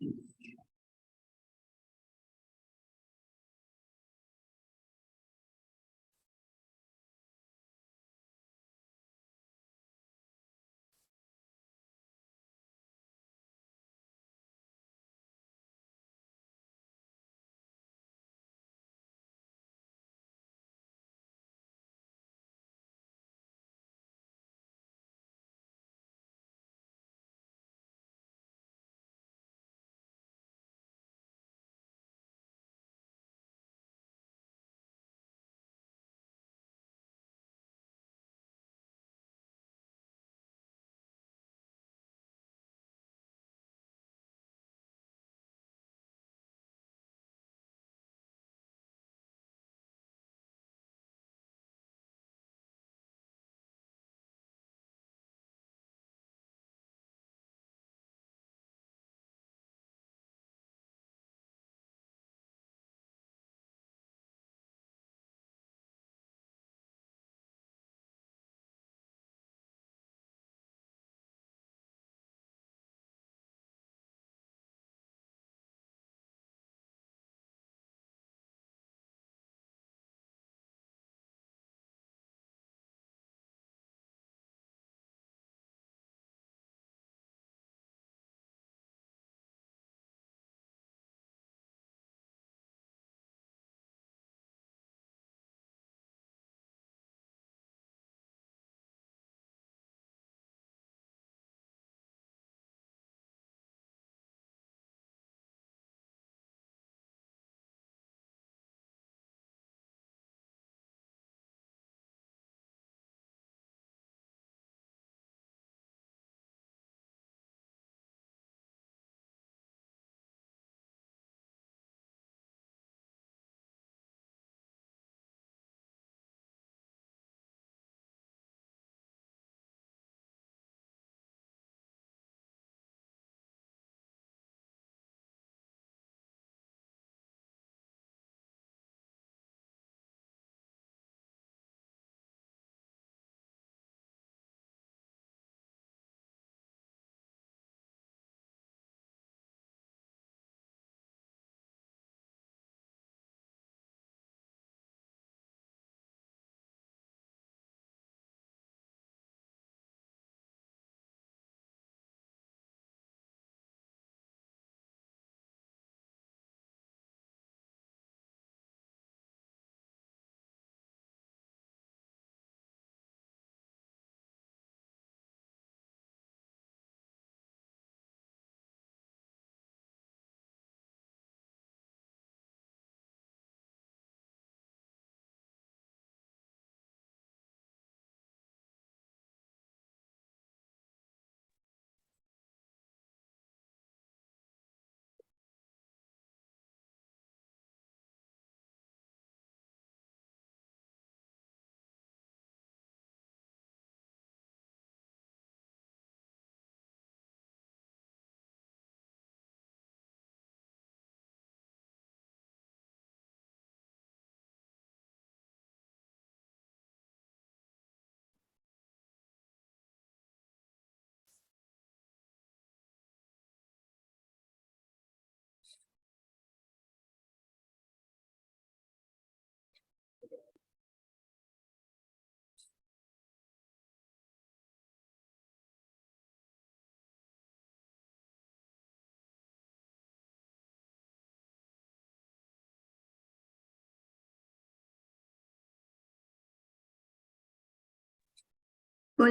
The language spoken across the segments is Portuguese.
Bom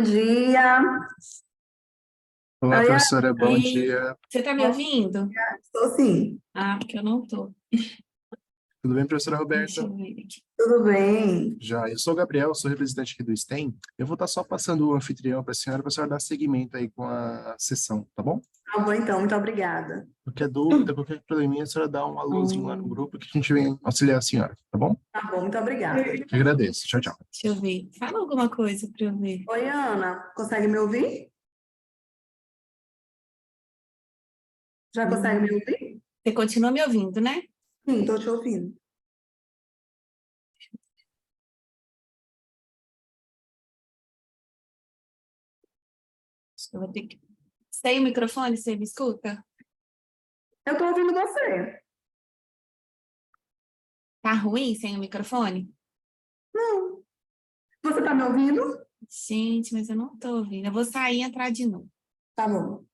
dia. Olá, Oi, professora, bom Oi, dia. você está me ouvindo? estou sim. Ah, porque eu não estou. Tudo bem, professora Deixa Roberta? eu ver aqui. Tudo bem? Já, eu sou o Gabriel, sou representante aqui do STEM. Eu vou estar só passando o anfitrião para a senhora dar seguimento aí com a sessão, tá bom? Tá bom, então, muito obrigada. Qualquer dúvida, qualquer probleminha, a senhora dá um alôzinho lá no Hum, grupo que a gente vem auxiliar a senhora, tá bom? Tá bom, muito obrigada. Eu agradeço. Tchau, tchau. deixa eu ver. Fala alguma coisa para eu ver. Oi, Ana, consegue me ouvir? Já consegue me Hum, ouvir? Você continua me ouvindo, né? Sim, estou te ouvindo. Acho que eu vou ter que... Sem o microfone, você me escuta? Eu tô ouvindo você. Tá ruim sem o microfone? Não. Você tá me ouvindo? Gente, mas eu não tô ouvindo. Eu vou sair e entrar de novo. Tá bom.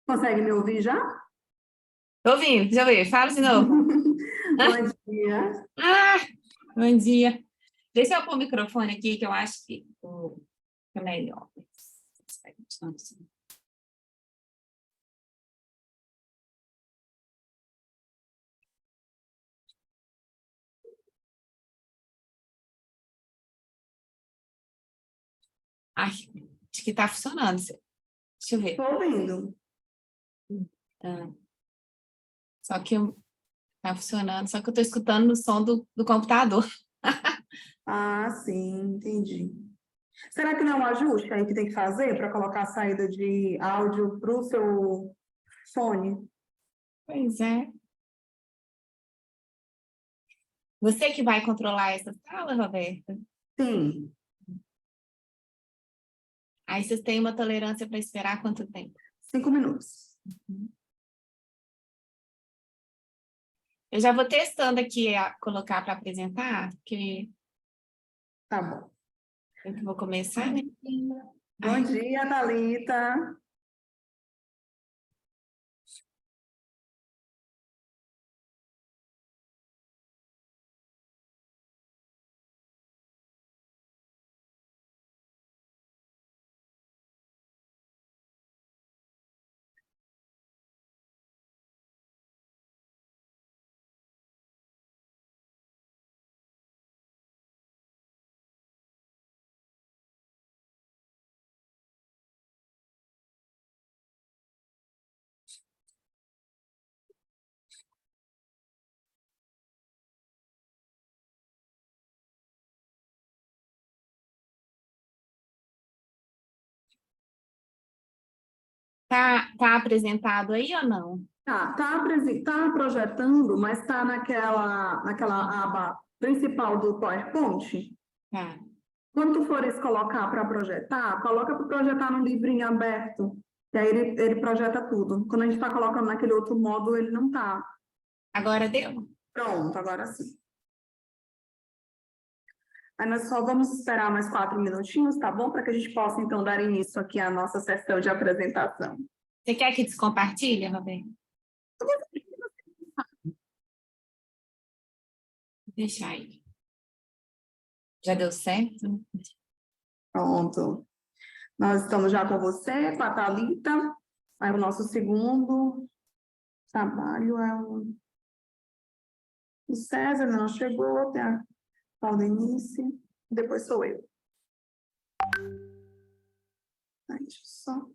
Consegue me ouvir já? Tô ouvindo, deixa eu ver. Fala de novo. Bom dia. Ah, bom dia. Deixa eu pôr o microfone aqui, que eu acho que é melhor. Ai, acho que tá funcionando. Deixa eu ver. Tô ouvindo. Ah, só que tá funcionando, só que eu tô escutando o som do computador. Ah, sim, entendi. Será que não é um ajuste aí que tem que fazer para colocar a saída de áudio para o seu fone? Pois é. Você que vai controlar essa sala, Roberta? Sim, Aí vocês têm uma tolerância para esperar quanto tempo? 5 minutos. Eu já vou testando aqui a colocar para apresentar, porque Tá bom. eu que vou começar, né? Bom dia, Thalita. Tá apresentado aí ou não? Tá projetando, mas está naquela aba principal do PowerPoint. Tá. Quando tu fores colocar para projetar, coloca para projetar no livrinho aberto, que aí ele projeta tudo. Quando a gente está colocando naquele outro módulo, ele não está. Agora deu? Pronto, agora sim. Aí nós só vamos esperar mais 4 minutinhos, tá bom? Para que a gente possa, então, dar início aqui à nossa sessão de apresentação. Você quer que descompartilhe, Roberto? Deixa aí. Já deu certo? Pronto. Nós estamos já com você, com a Thalita. Aí o nosso segundo trabalho é o César, não chegou, tem a Claudenice, depois sou eu. Aí, deixa eu só.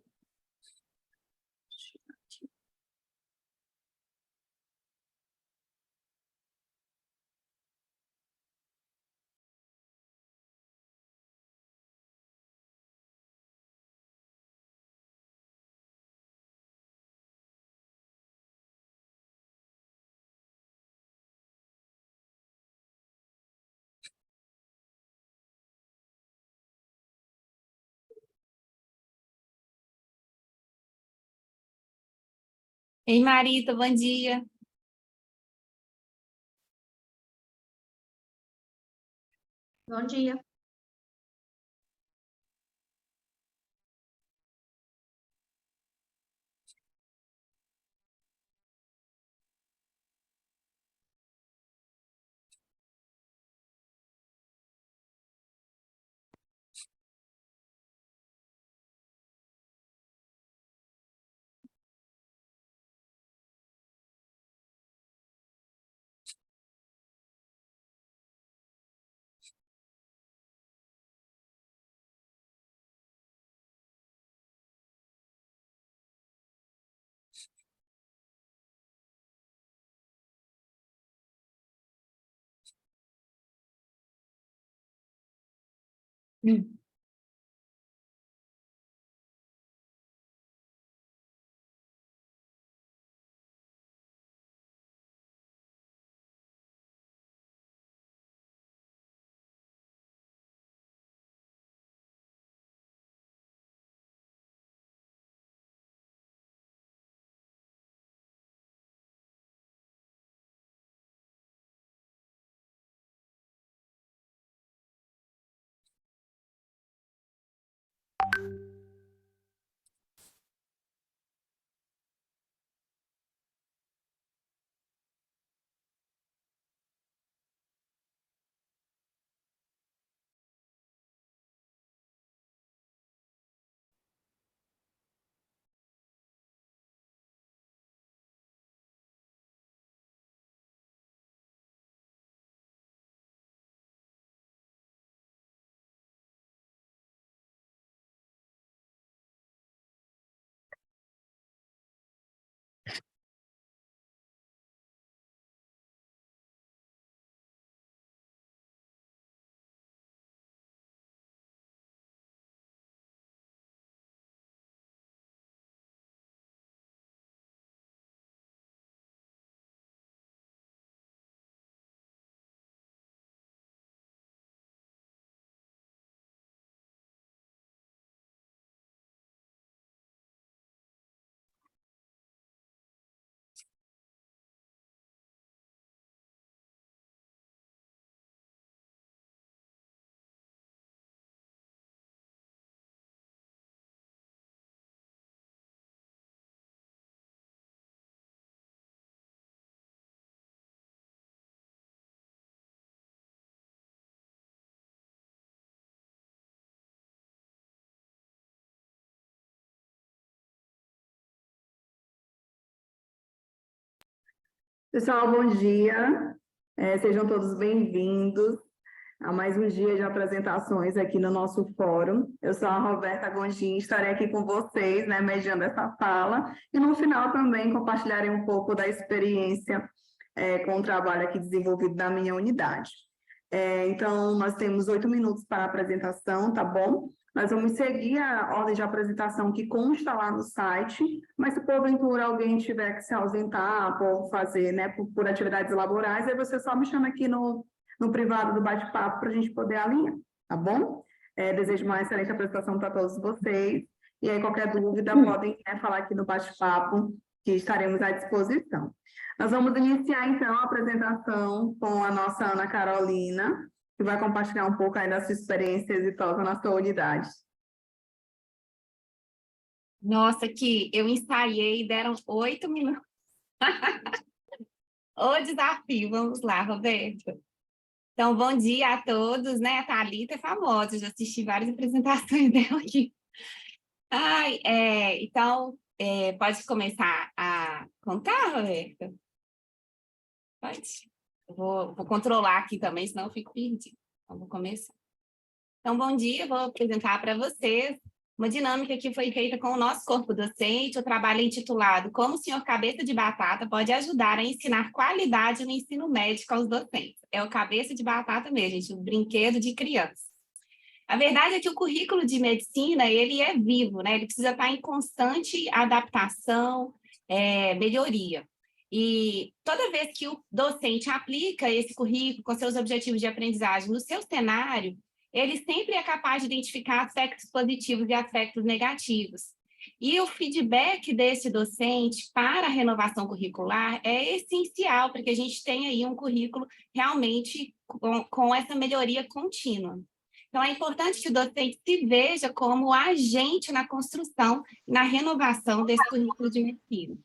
Ei, Marita, bom dia. Bom dia. Pessoal, bom dia. Sejam todos bem-vindos a mais um dia de apresentações aqui no nosso fórum. Eu sou a Roberta Gondim, estarei aqui com vocês, né, mediando essa fala, e no final também compartilharei um pouco da experiência com o trabalho aqui desenvolvido na minha unidade. Então, nós temos 8 minutos para a apresentação, tá bom? Nós vamos seguir a ordem de apresentação que consta lá no site, mas se porventura alguém tiver que se ausentar por fazer, né, por atividades laborais, aí você só me chama aqui no privado do bate-papo para a gente poder alinhar, tá bom? Desejo uma excelente apresentação para todos vocês, e aí qualquer dúvida podem, né, falar aqui no bate-papo, que estaremos à disposição. Nós vamos iniciar, então, a apresentação com a nossa Ana Carolina, que vai compartilhar um pouco aí da sua experiência exitosa na sua unidade. Nossa, que eu ensaiei e deram 8 minutos. O desafio, vamos lá, Roberto. Então, bom dia a todos, né? A Thalita é famosa, já assisti várias apresentações dela aqui. Então, pode começar a contar, Roberto? Pode. Eu vou controlar aqui também, senão eu fico perdida. Então, vou começar. Então, bom dia, vou apresentar para vocês uma dinâmica que foi feita com o nosso corpo docente. O trabalho é intitulado Como o Senhor Cabeça de Batata pode ajudar a ensinar qualidade no ensino médico aos docentes. É o cabeça de batata mesmo, gente, um brinquedo de criança. A verdade é que o currículo de medicina, ele é vivo, né? Ele precisa estar em constante adaptação, melhoria. E toda vez que o docente aplica esse currículo com seus objetivos de aprendizagem no seu cenário, ele sempre é capaz de identificar aspectos positivos e aspectos negativos. E o feedback desse docente para a renovação curricular é essencial para que a gente tenha aí um currículo realmente com essa melhoria contínua. Então, é importante que o docente se veja como agente na construção, na renovação desse currículo de medicina.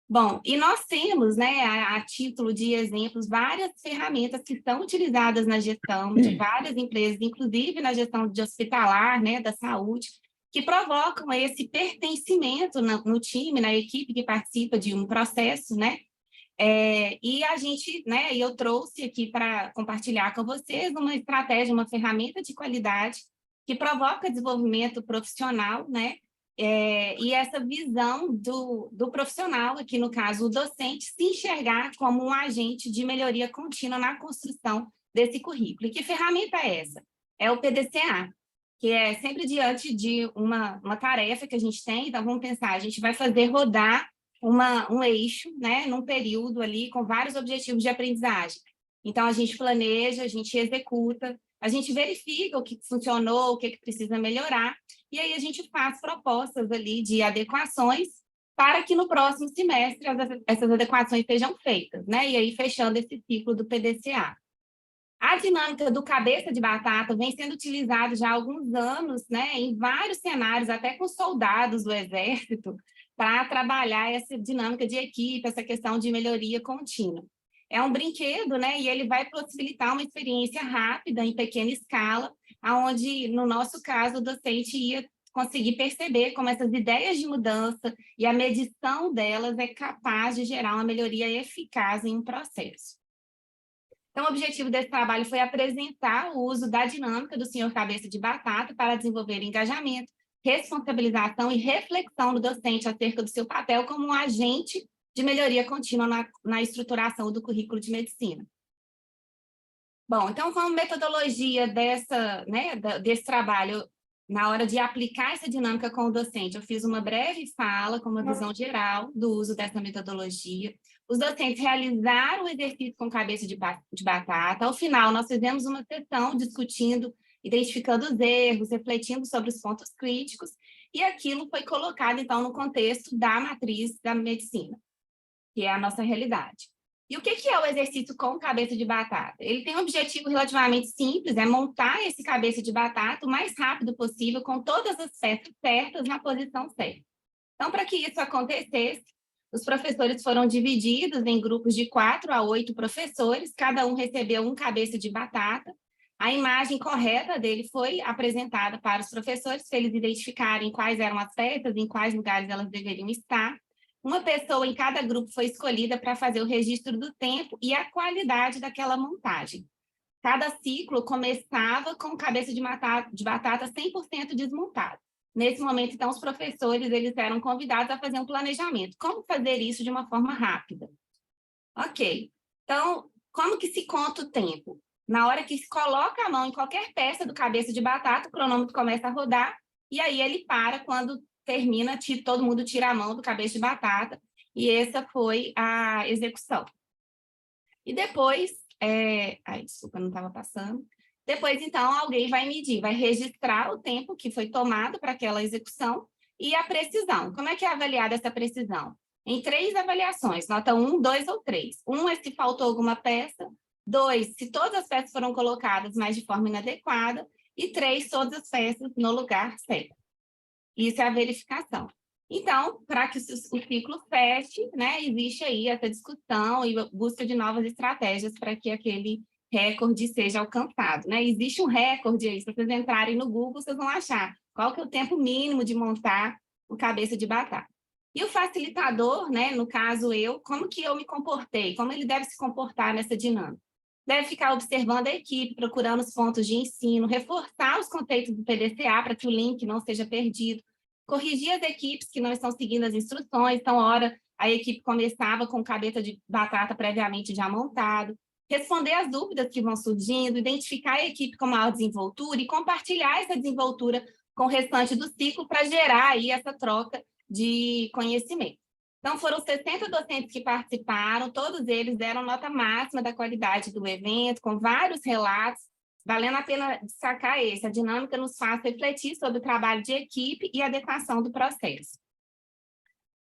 Bom, e nós temos, né, a título de exemplos, várias ferramentas que são utilizadas na gestão de várias empresas, inclusive na gestão de hospitalar, né, da saúde, que provocam esse pertencimento no time, na equipe que participa de um processo, né? E a gente, né, eu trouxe aqui para compartilhar com vocês uma estratégia, uma ferramenta de qualidade que provoca desenvolvimento profissional, né? E essa visão do profissional, aqui no caso o docente, se enxergar como um agente de melhoria contínua na construção desse currículo. E que ferramenta é essa? é o PDCA, que é sempre diante de uma tarefa que a gente tem. Então, vamos pensar, a gente vai fazer rodar um eixo, né, num período ali com vários objetivos de aprendizagem. Então, a gente planeja, a gente executa, a gente verifica o que funcionou, o que precisa melhorar, e aí a gente faz propostas ali de adequações para que no próximo semestre essas adequações sejam feitas, né? E aí fechando esse ciclo do PDCA. A dinâmica do cabeça de batata vem sendo utilizada já há alguns anos, né, em vários cenários, até com soldados do Exército, para trabalhar essa dinâmica de equipe, essa questão de melhoria contínua. É um brinquedo, né, e ele vai possibilitar uma experiência rápida, em pequena escala, onde, no nosso caso, o docente ia conseguir perceber como essas ideias de mudança e a medição delas é capaz de gerar uma melhoria eficaz em um processo. Então, o objetivo desse trabalho foi apresentar o uso da dinâmica do senhor cabeça de batata para desenvolver engajamento, responsabilização e reflexão do docente acerca do seu papel como um agente de melhoria contínua na estruturação do currículo de medicina. Bom, então, como metodologia desse trabalho, na hora de aplicar essa dinâmica com o docente, eu fiz uma breve fala com uma visão geral do uso dessa metodologia. Os docentes realizaram o exercício com cabeça de batata. Ao final, nós fizemos uma sessão discutindo, identificando os erros, refletindo sobre os pontos críticos, e aquilo foi colocado, então, no contexto da matriz da medicina, que é a nossa realidade. E o que é o exercício com cabeça de batata? Ele tem um objetivo relativamente simples, é montar esse cabeça de batata o mais rápido possível, com todas as peças certas na posição certa. Então, para que isso acontecesse, os professores foram divididos em grupos de 4 a 8 professores, cada um recebeu um cabeça de batata. A imagem correta dele foi apresentada para os professores, para eles identificarem quais eram as peças, em quais lugares elas deveriam estar. Uma pessoa em cada grupo foi escolhida para fazer o registro do tempo e a qualidade daquela montagem. Cada ciclo começava com cabeça de batata 100% desmontada. Nesse momento, então, os professores eles eram convidados a fazer um planejamento. Como fazer isso de uma forma rápida? Ok. Então, como que se conta o tempo? Na hora que se coloca a mão em qualquer peça do cabeça de batata, o cronômetro começa a rodar, e aí ele para quando termina, todo mundo tira a mão do cabeça de batata, e essa foi a execução. E depois, desculpa, não estava passando. Depois, então, alguém vai medir, vai registrar o tempo que foi tomado para aquela execução e a precisão. Como é que é avaliada essa precisão? Em 3 avaliações, nota 1, 2 ou 3. 1 é se faltou alguma peça, 2, se todas as peças foram colocadas, mas de forma inadequada, e 3, todas as peças no lugar certo. Isso é a verificação. Então, para que o ciclo feche, né, existe aí essa discussão e busca de novas estratégias para que aquele recorde seja alcançado, né? Existe um recorde aí, se vocês entrarem no Google, vocês vão achar qual que é o tempo mínimo de montar o cabeça de batata. E o facilitador, né, no caso como que eu me comportei? Como ele deve se comportar nessa dinâmica? Deve ficar observando a equipe, procurando os pontos de ensino, reforçar os conceitos do PDCA para que o link não seja perdido, corrigir as equipes que não estão seguindo as instruções. Então, ora, a equipe começava com cabeça de batata previamente já montado, responder as dúvidas que vão surgindo, identificar a equipe com maior desenvoltura e compartilhar essa desenvoltura com o restante do ciclo para gerar aí essa troca de conhecimento. Então, foram 60 docentes que participaram, todos eles deram nota máxima da qualidade do evento, com vários relatos, valendo a pena destacar a dinâmica nos faz refletir sobre o trabalho de equipe e adequação do processo.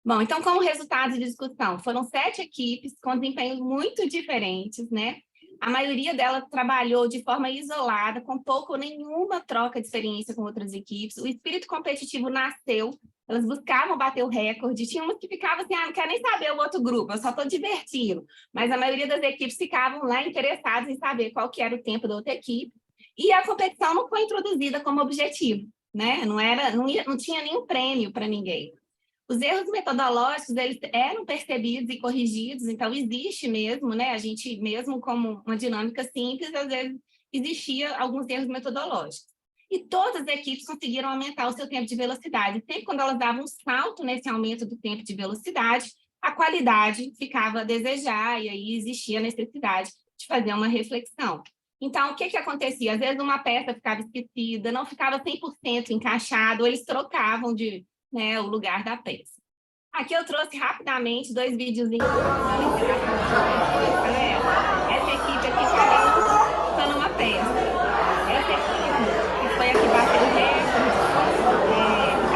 Bom, então, como resultado de discussão, foram 7 equipes com desempenhos muito diferentes, né? A maioria delas trabalhou de forma isolada, com pouco ou nenhuma troca de experiência com outras equipes. O espírito competitivo nasceu, elas buscavam bater o recorde, tinha umas que ficavam assim, não quero nem saber o outro grupo, eu só estou divertindo. Mas a maioria das equipes ficavam lá interessadas em saber qual que era o tempo da outra equipe. E a competição não foi introduzida como objetivo, né? Não tinha nenhum prêmio para ninguém. Os erros metodológicos, eles eram percebidos e corrigidos, então existe mesmo, né? A gente, mesmo como uma dinâmica simples, às vezes existia alguns erros metodológicos. E todas as equipes conseguiram aumentar o seu tempo de velocidade. Sempre quando elas davam um salto nesse aumento do tempo de velocidade, a qualidade ficava a desejar, e aí existia a necessidade de fazer uma reflexão. Então, o que acontecia? Às vezes uma peça ficava esquecida, não ficava 100% encaixado, ou eles trocavam o lugar da peça. Aqui eu trouxe rapidamente 2 videozinhos mostrando a interação dos professores, galera. Essa equipe aqui, cada um usando uma peça. Essa equipe, que foi a que bateu o recorde,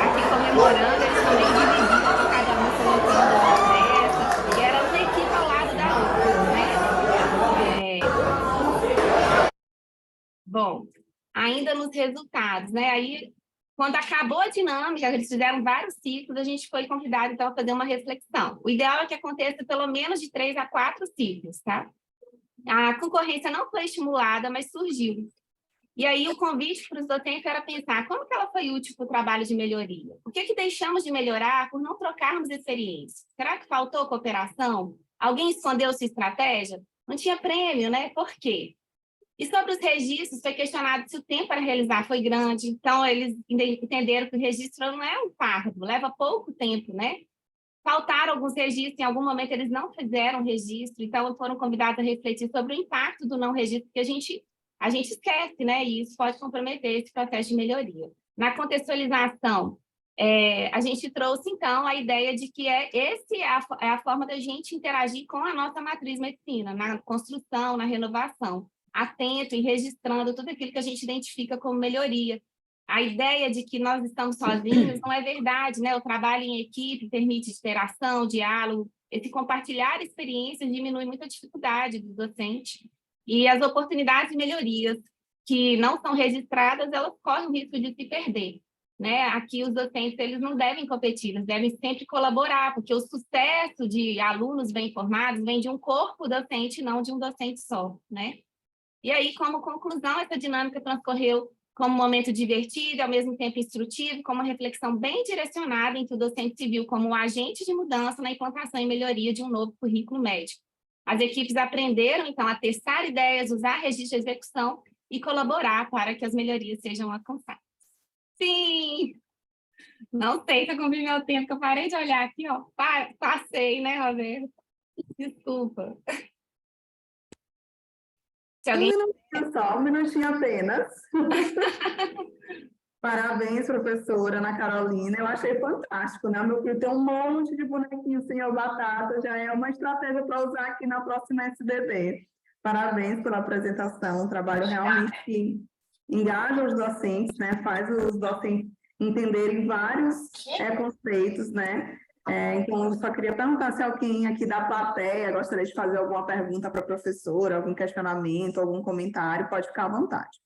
aqui comemorando, eles também dividiram, cada um colocando uma peça, e era uma equipe ao lado da outra, né? Bom, ainda nos resultados, né? Aí, quando acabou a dinâmica, eles fizeram vários ciclos, a gente foi convidado, então, a fazer uma reflexão. O ideal é que aconteça pelo menos de 3 a 4 ciclos, tá? A concorrência não foi estimulada, mas surgiu. E aí, o convite para os docentes era pensar como que ela foi útil para o trabalho de melhoria? O que deixamos de melhorar por não trocarmos experiência? Será que faltou cooperação? Alguém escondeu sua estratégia? Não tinha prêmio, né? Por quê? E sobre os registros, foi questionado se o tempo para realizar foi grande. Então, eles entenderam que o registro não é um fardo, leva pouco tempo, né? Faltaram alguns registros, em algum momento eles não fizeram registro, então foram convidados a refletir sobre o impacto do não registro, que a gente esquece, né? E isso pode comprometer esse processo de melhoria. Na contextualização, a gente trouxe, então, a ideia de que essa é a forma da gente interagir com a nossa matriz medicina, na construção, na renovação, atento e registrando tudo aquilo que a gente identifica como melhoria. A ideia de que nós estamos sozinhos não é verdade, né? O trabalho em equipe permite interação, diálogo, esse compartilhar experiências diminui muito a dificuldade do docente e as oportunidades de melhorias que não são registradas, elas correm o risco de se perder, né? Aqui os docentes, eles não devem competir, eles devem sempre colaborar, porque o sucesso de alunos bem formados vem de um corpo docente, não de um docente só, né? E aí, como conclusão, essa dinâmica transcorreu como um momento divertido, ao mesmo tempo instrutivo, com uma reflexão bem direcionada em que o docente se viu como um agente de mudança na implantação e melhoria de um novo currículo médico. As equipes aprenderam, então, a testar ideias, usar registro de execução e colaborar para que as melhorias sejam alcançadas. Sim! Não sei se eu cumpri meu tempo, que eu parei de olhar aqui, ó. Passei, né, Roberto? Desculpa. Se alguém... Um minutinho apenas. Parabéns, professora Ana Carolina. Eu achei fantástico, né? Meu filho tem um monte de bonequinho senhor batata, já é uma estratégia para usar aqui na próxima SDB. Parabéns pela apresentação, um trabalho realmente que engaja os docentes, né? Faz os docentes entenderem vários conceitos, né? Então, eu só queria perguntar se alguém aqui da plateia gostaria de fazer alguma pergunta para a professora, algum questionamento, algum comentário, pode ficar à vontade.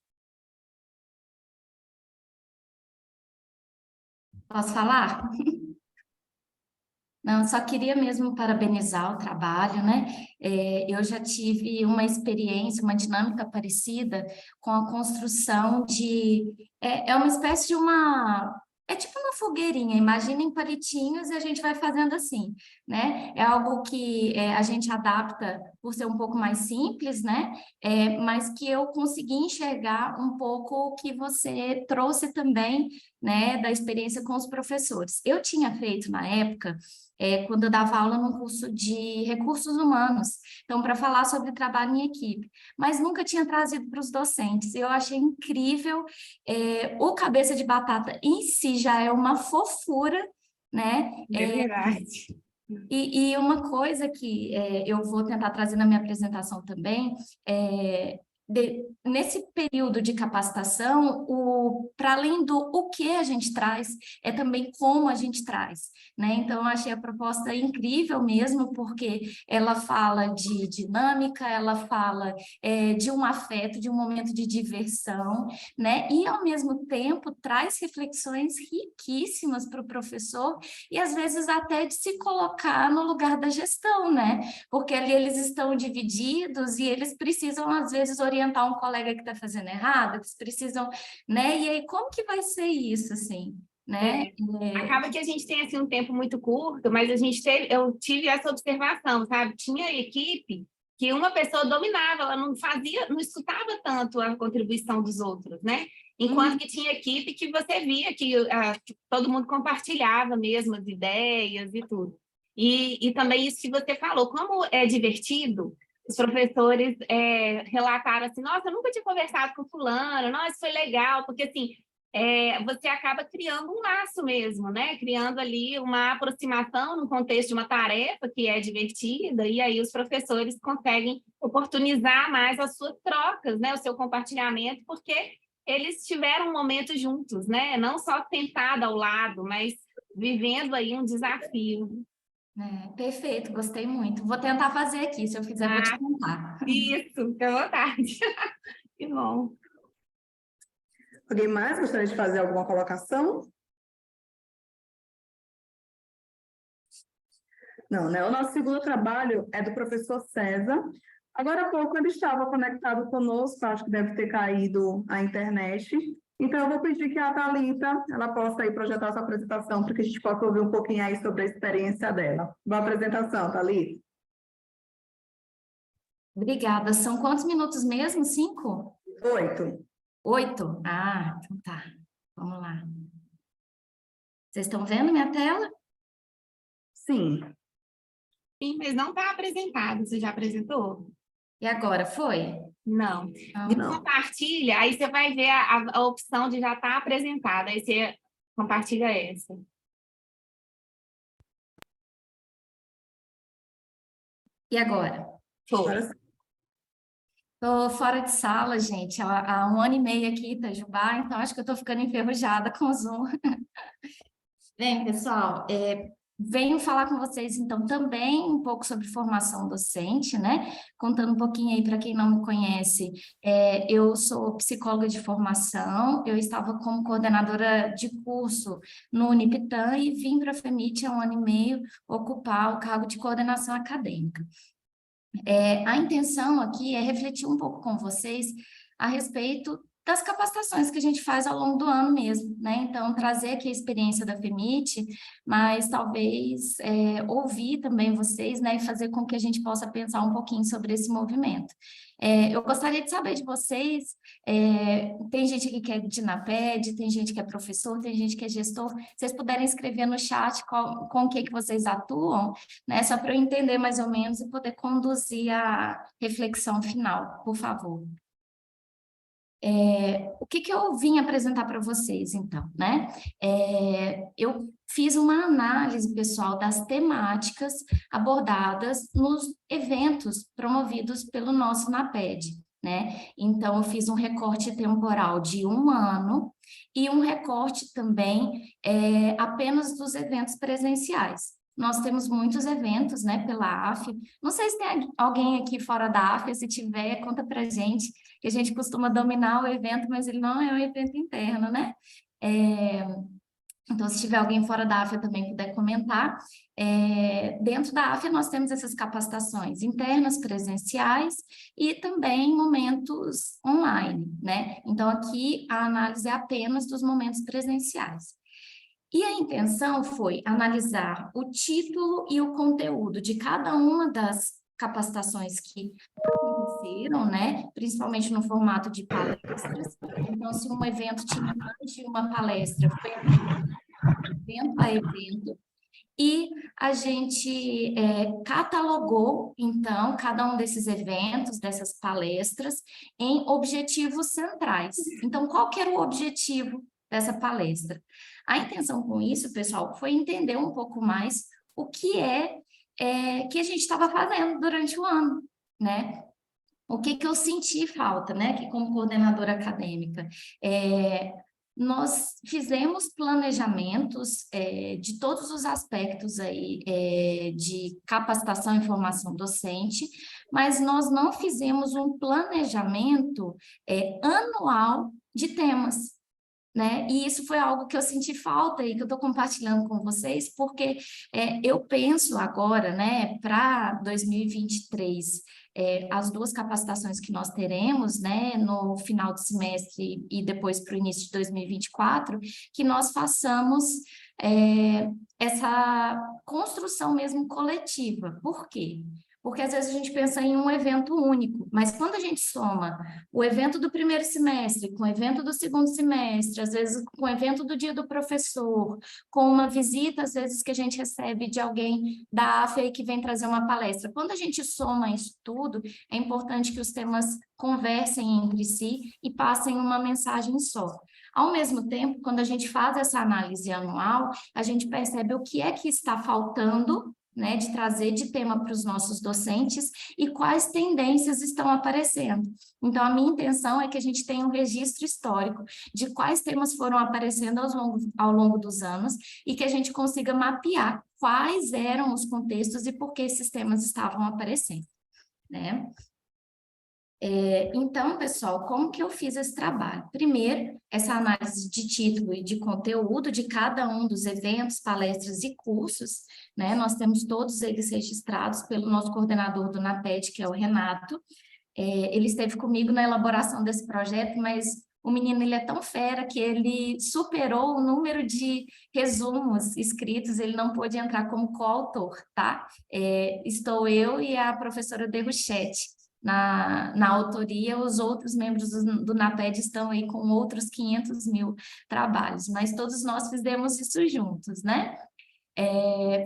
Posso falar? Não, só queria mesmo parabenizar o trabalho, né? Eu já tive uma experiência, uma dinâmica parecida com a construção de... É uma espécie de uma... É tipo uma fogueirinha, imaginem palitinhos e a gente vai fazendo assim, né? É algo que a gente adapta por ser um pouco mais simples, né? Mas que eu consegui enxergar um pouco o que você trouxe também, né? Da experiência com os professores. Eu tinha feito, na época, quando eu dava aula num curso de recursos humanos, então, para falar sobre trabalho em equipe, mas nunca tinha trazido para os docentes. Eu achei incrível, o cabeça de batata em si já é uma fofura, né? É verdade. E uma coisa que eu vou tentar trazer na minha apresentação também, nesse período de capacitação, para além do o que a gente traz, é também como a gente traz, né? Então, eu achei a proposta incrível mesmo, porque ela fala de dinâmica, ela fala de um afeto, de um momento de diversão, né? E, ao mesmo tempo, traz reflexões riquíssimas para o professor e, às vezes, até de se colocar no lugar da gestão, né? Porque ali eles estão divididos e eles precisam, às vezes, orientar um colega que está fazendo errado, eles precisam, né? E aí, como que vai ser isso, assim, né? Acaba que a gente tem, assim, um tempo muito curto, mas eu tive essa observação, sabe? Tinha equipe que uma pessoa dominava, ela não escutava tanto a contribuição dos outros, né? Enquanto que tinha equipe que você via que todo mundo compartilhava mesmo as ideias e tudo. E também isso que você falou, como é divertido, os professores relataram assim, nossa, eu nunca tinha conversado com fulano, nossa, isso foi legal, porque assim, você acaba criando um laço mesmo, né? Criando ali uma aproximação no contexto de uma tarefa que é divertida, e aí os professores conseguem oportunizar mais as suas trocas, né? O seu compartilhamento, porque eles tiveram um momento juntos, né? Não só sentado ao lado, mas vivendo aí um desafio. Perfeito, gostei muito. Vou tentar fazer aqui, se eu fizer, vou te Ah, contar. isso, fica à vontade. Que bom. Alguém mais gostaria de fazer alguma colocação? Não, né? O nosso segundo trabalho é do professor César. Agora há pouco ele estava conectado conosco, acho que deve ter caído a internet. Então, eu vou pedir que a Thalita, ela possa aí projetar sua apresentação, para que a gente possa ouvir um pouquinho aí sobre a experiência dela. Boa apresentação, Thalita. Obrigada. São quantos minutos mesmo? 5? 8. 8? Ah, então tá. Vamos lá. Vocês estão vendo minha tela? Sim. Sim, mas não está apresentado. Você já apresentou? E agora, foi? Não. Não. Compartilha, aí você vai ver a opção de já estar apresentada. Aí você compartilha essa. E agora? Foi. Agora sim. Estou fora de sala, gente, há 1 ano e meio aqui em Itajubá, então acho que eu estou ficando enferrujada com o Zoom. Bem, pessoal, venho falar com vocês, então, também um pouco sobre formação docente, né? Contando um pouquinho aí para quem não me conhece, eu sou psicóloga de formação, eu estava como coordenadora de curso no Unipitã e vim para a FEMIT há 1 ano e meio ocupar o cargo de coordenação acadêmica. A intenção aqui é refletir um pouco com vocês a respeito das capacitações que a gente faz ao longo do ano mesmo, né? Então, trazer aqui a experiência da FEMIT, mas talvez ouvir também vocês, né? E fazer com que a gente possa pensar um pouquinho sobre esse movimento. Eu gostaria de saber de vocês, tem gente aqui que é de NAPED, tem gente que é professor, tem gente que é gestor, se vocês puderem escrever no chat com o que vocês atuam, né? Só para eu entender mais ou menos e poder conduzir a reflexão final, por favor. O que eu vim apresentar para vocês, então, né? Eu fiz uma análise, pessoal, das temáticas abordadas nos eventos promovidos pelo nosso NAPED, né? Então, eu fiz um recorte temporal de 1 ano e um recorte também apenas dos eventos presenciais. Nós temos muitos eventos, né, pela AF. Não sei se tem alguém aqui fora da AF, se tiver, conta pra gente, que a gente costuma dominar o evento, mas ele não é um evento interno, né? Então, se tiver alguém fora da AF também puder comentar. Dentro da AF nós temos essas capacitações internas, presenciais e também momentos online, né? Então, aqui a análise é apenas dos momentos presenciais. E a intenção foi analisar o título e o conteúdo de cada uma das capacitações que aconteceram, né? Principalmente no formato de palestras. Então, se um evento tinha mais de uma palestra, foi evento a evento. E a gente catalogou, então, cada um desses eventos, dessas palestras, em objetivos centrais. Então, qual que era o objetivo dessa palestra? A intenção com isso, pessoal, foi entender um pouco mais o que que a gente estava fazendo durante o ano, né? O que eu senti falta, né? Que como coordenadora acadêmica, nós fizemos planejamentos de todos os aspectos aí de capacitação e formação docente, mas nós não fizemos um planejamento anual de temas, né? E isso foi algo que eu senti falta e que eu estou compartilhando com vocês, porque eu penso agora, né, para 2023, as 2 capacitações que nós teremos, né, no final do semestre e depois para o início de 2024, que nós façamos essa construção mesmo coletiva. Por quê? porque às vezes a gente pensa em um evento único, mas quando a gente soma o evento do primeiro semestre com o evento do segundo semestre, às vezes com o evento do dia do professor, com uma visita, às vezes, que a gente recebe de alguém da AFEA que vem trazer uma palestra, quando a gente soma isso tudo, é importante que os temas conversem entre si e passem uma mensagem só. Ao mesmo tempo, quando a gente faz essa análise anual, a gente percebe o que é que está faltando, né, de trazer de tema para os nossos docentes e quais tendências estão aparecendo. Então, a minha intenção é que a gente tenha um registro histórico de quais temas foram aparecendo ao longo dos anos e que a gente consiga mapear quais eram os contextos e por que esses temas estavam aparecendo, né? Então, pessoal, como que eu fiz esse trabalho? Primeiro, essa análise de título e de conteúdo de cada um dos eventos, palestras e cursos, né? Nós temos todos eles registrados pelo nosso coordenador do NAPED, que é o Renato. Ele esteve comigo na elaboração desse projeto, mas o menino ele é tão fera que ele superou o número de resumos escritos, ele não pôde entrar como coautor, tá? Estou eu e a professora Derruchete na autoria, os outros membros do NAPED estão aí com outros 500 mil trabalhos, mas todos nós fizemos isso juntos, né?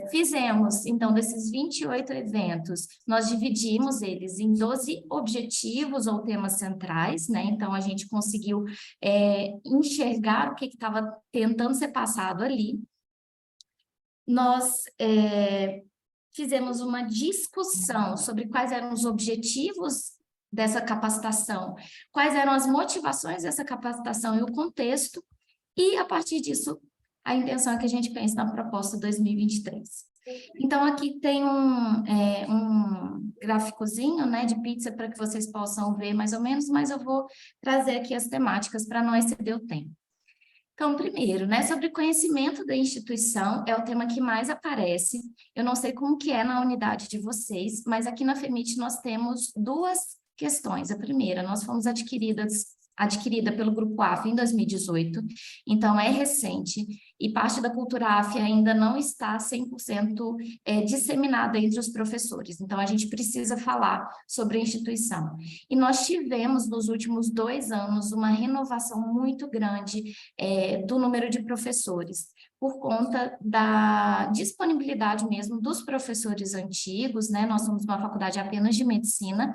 Fizemos, então, desses 28 eventos, nós dividimos eles em 12 objetivos ou temas centrais, né? Então, a gente conseguiu enxergar o que estava tentando ser passado ali. Nós fizemos uma discussão sobre quais eram os objetivos dessa capacitação, quais eram as motivações dessa capacitação e o contexto, e, a partir disso, a intenção é que a gente pense na proposta 2023. Então, aqui tem um gráficozinho, né, de pizza para que vocês possam ver mais ou menos, mas eu vou trazer aqui as temáticas para não exceder o tempo. Então, primeiro, né, sobre conhecimento da instituição, é o tema que mais aparece. Eu não sei como que é na unidade de vocês, mas aqui na FEMIT nós temos duas questões. A primeira, nós fomos adquirida pelo Grupo AFIA em 2018, então é recente, e parte da cultura AFIA ainda não está 100% disseminada entre os professores, então a gente precisa falar sobre a instituição. E nós tivemos, nos últimos 2 anos, uma renovação muito grande do número de professores, por conta da disponibilidade mesmo dos professores antigos, né? Nós somos uma faculdade apenas de medicina,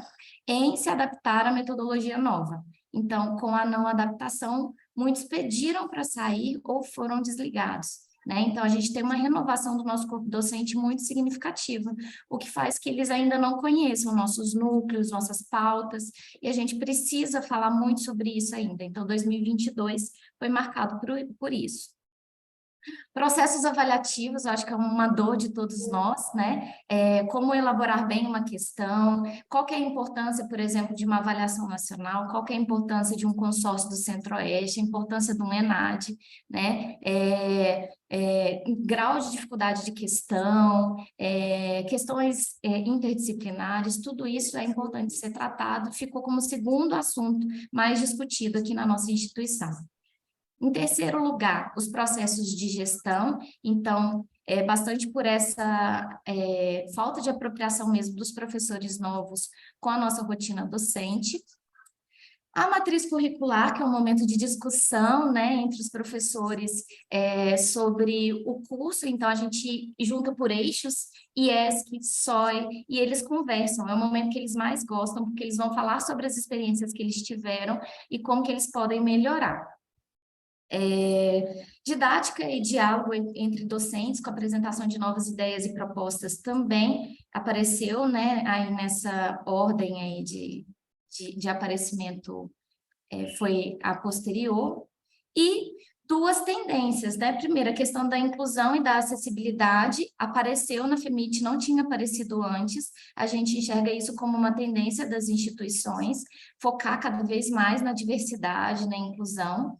em se adaptar à metodologia nova. Então, com a não adaptação, muitos pediram para sair ou foram desligados, né? Então, a gente tem uma renovação do nosso corpo docente muito significativa, o que faz que eles ainda não conheçam nossos núcleos, nossas pautas, e a gente precisa falar muito sobre isso ainda. Então, 2022 foi marcado por isso. Processos avaliativos, acho que é uma dor de todos nós, né? Como elaborar bem uma questão, qual que é a importância, por exemplo, de uma avaliação nacional, qual que é a importância de um consórcio do Centro-Oeste, a importância do ENAD, né? Grau de dificuldade de questão, questões interdisciplinares, tudo isso é importante ser tratado, ficou como segundo assunto mais discutido aqui na nossa instituição. Em terceiro lugar, os processos de gestão, então, bastante por essa falta de apropriação mesmo dos professores novos com a nossa rotina docente. A matriz curricular, que é um momento de discussão, né, entre os professores sobre o curso, então a gente junta por eixos, IESC, SOI, e eles conversam, é o momento que eles mais gostam, porque eles vão falar sobre as experiências que eles tiveram e como que eles podem melhorar. Didática e diálogo entre docentes, com a apresentação de novas ideias e propostas também apareceu, né, aí nessa ordem aí de aparecimento, foi a posterior, e 2 tendências, né? Primeiro, a questão da inclusão e da acessibilidade apareceu na FEMIT, não tinha aparecido antes, a gente enxerga isso como uma tendência das instituições, focar cada vez mais na diversidade, na inclusão.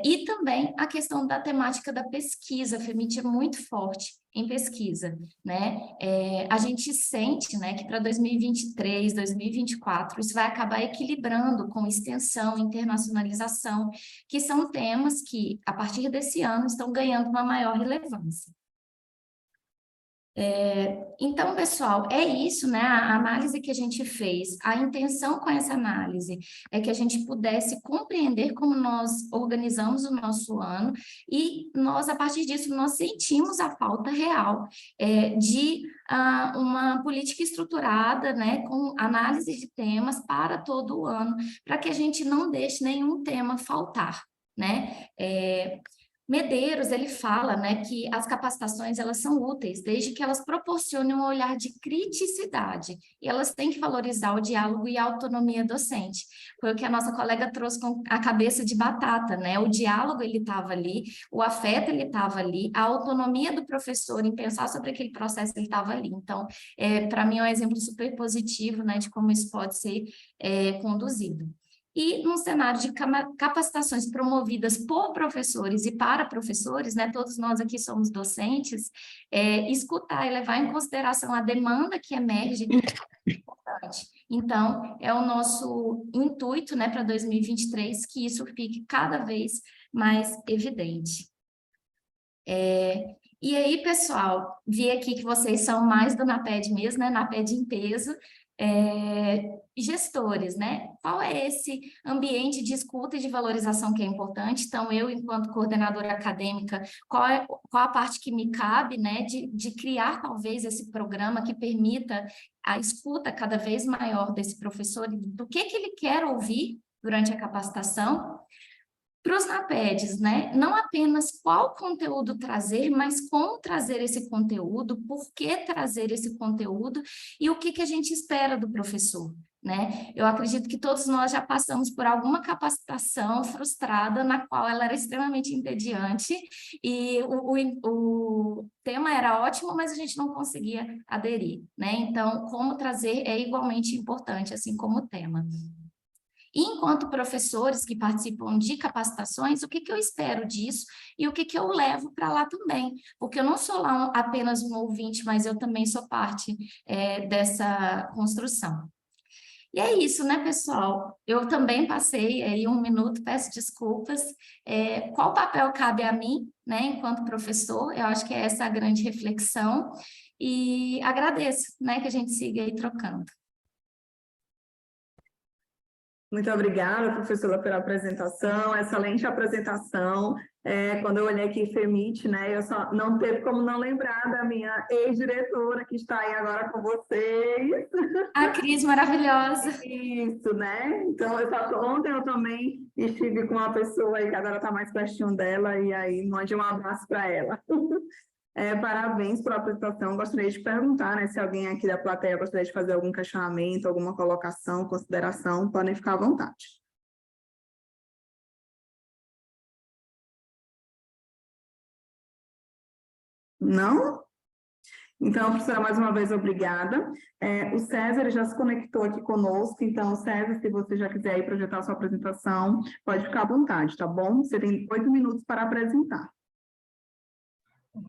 E também a questão da temática da pesquisa, a FEMIT é muito forte em pesquisa, né? A gente sente, né, que para 2023, 2024, isso vai acabar equilibrando com extensão, internacionalização, que são temas que, a partir desse ano, estão ganhando uma maior relevância. Então, pessoal, é isso, né? A análise que a gente fez, a intenção com essa análise é que a gente pudesse compreender como nós organizamos o nosso ano e nós, a partir disso, nós sentimos a falta real de uma política estruturada, né, com análise de temas para todo o ano, para que a gente não deixe nenhum tema faltar, né? Medeiros, ele fala, né, que as capacitações, elas são úteis, desde que elas proporcionem um olhar de criticidade, e elas têm que valorizar o diálogo e a autonomia docente. Foi o que a nossa colega trouxe com a cabeça de batata, né, o diálogo, ele estava ali, o afeto, ele estava ali, a autonomia do professor em pensar sobre aquele processo, ele estava ali. Então, para mim, é um exemplo super positivo, né, de como isso pode ser conduzido. E num cenário de capacitações promovidas por professores e para professores, né, todos nós aqui somos docentes, escutar e levar em consideração a demanda que emerge é importante. Então, é o nosso intuito, né, para 2023, que isso fique cada vez mais evidente. E aí, pessoal, vi aqui que vocês são mais do NAPED mesmo, né? NAPED em peso. Gestores, né? Qual é esse ambiente de escuta e de valorização que é importante? Então, eu, enquanto coordenadora acadêmica, qual a parte que me cabe, né? De criar, talvez, esse programa que permita a escuta cada vez maior desse professor, do que ele quer ouvir durante a capacitação, para os NAPEDs, né? Não apenas qual conteúdo trazer, mas como trazer esse conteúdo, por que trazer esse conteúdo e o que a gente espera do professor, né? Eu acredito que todos nós já passamos por alguma capacitação frustrada na qual ela era extremamente entediante e o tema era ótimo, mas a gente não conseguia aderir, né? Então, como trazer é igualmente importante, assim como o tema. E enquanto professores que participam de capacitações, o que eu espero disso e o que eu levo para lá também? Porque eu não sou lá apenas um ouvinte, mas eu também sou parte dessa construção. E é isso, né, pessoal? Eu também passei aí 1 minuto, peço desculpas. Qual papel cabe a mim, né, enquanto professor? Eu acho que é essa a grande reflexão. E agradeço, né, que a gente siga aí trocando. Muito obrigada, professora, pela apresentação, excelente apresentação. Quando eu olhei aqui FEMIT, né, eu só não teve como não lembrar da minha ex-diretora que está aí agora com vocês. A Cris, maravilhosa. Isso, né? Então, ontem eu também estive com uma pessoa aí que agora está mais pertinho dela, e aí mande um abraço para ela. Parabéns pela apresentação. Gostaria de perguntar, né, se alguém aqui da plateia gostaria de fazer algum questionamento, alguma colocação, consideração, podem ficar à vontade. Não? Então, professora, mais uma vez, obrigada. O César ele já se conectou aqui conosco, então, César, se você já quiser aí projetar a sua apresentação, pode ficar à vontade, tá bom? Você tem 8 minutos para apresentar.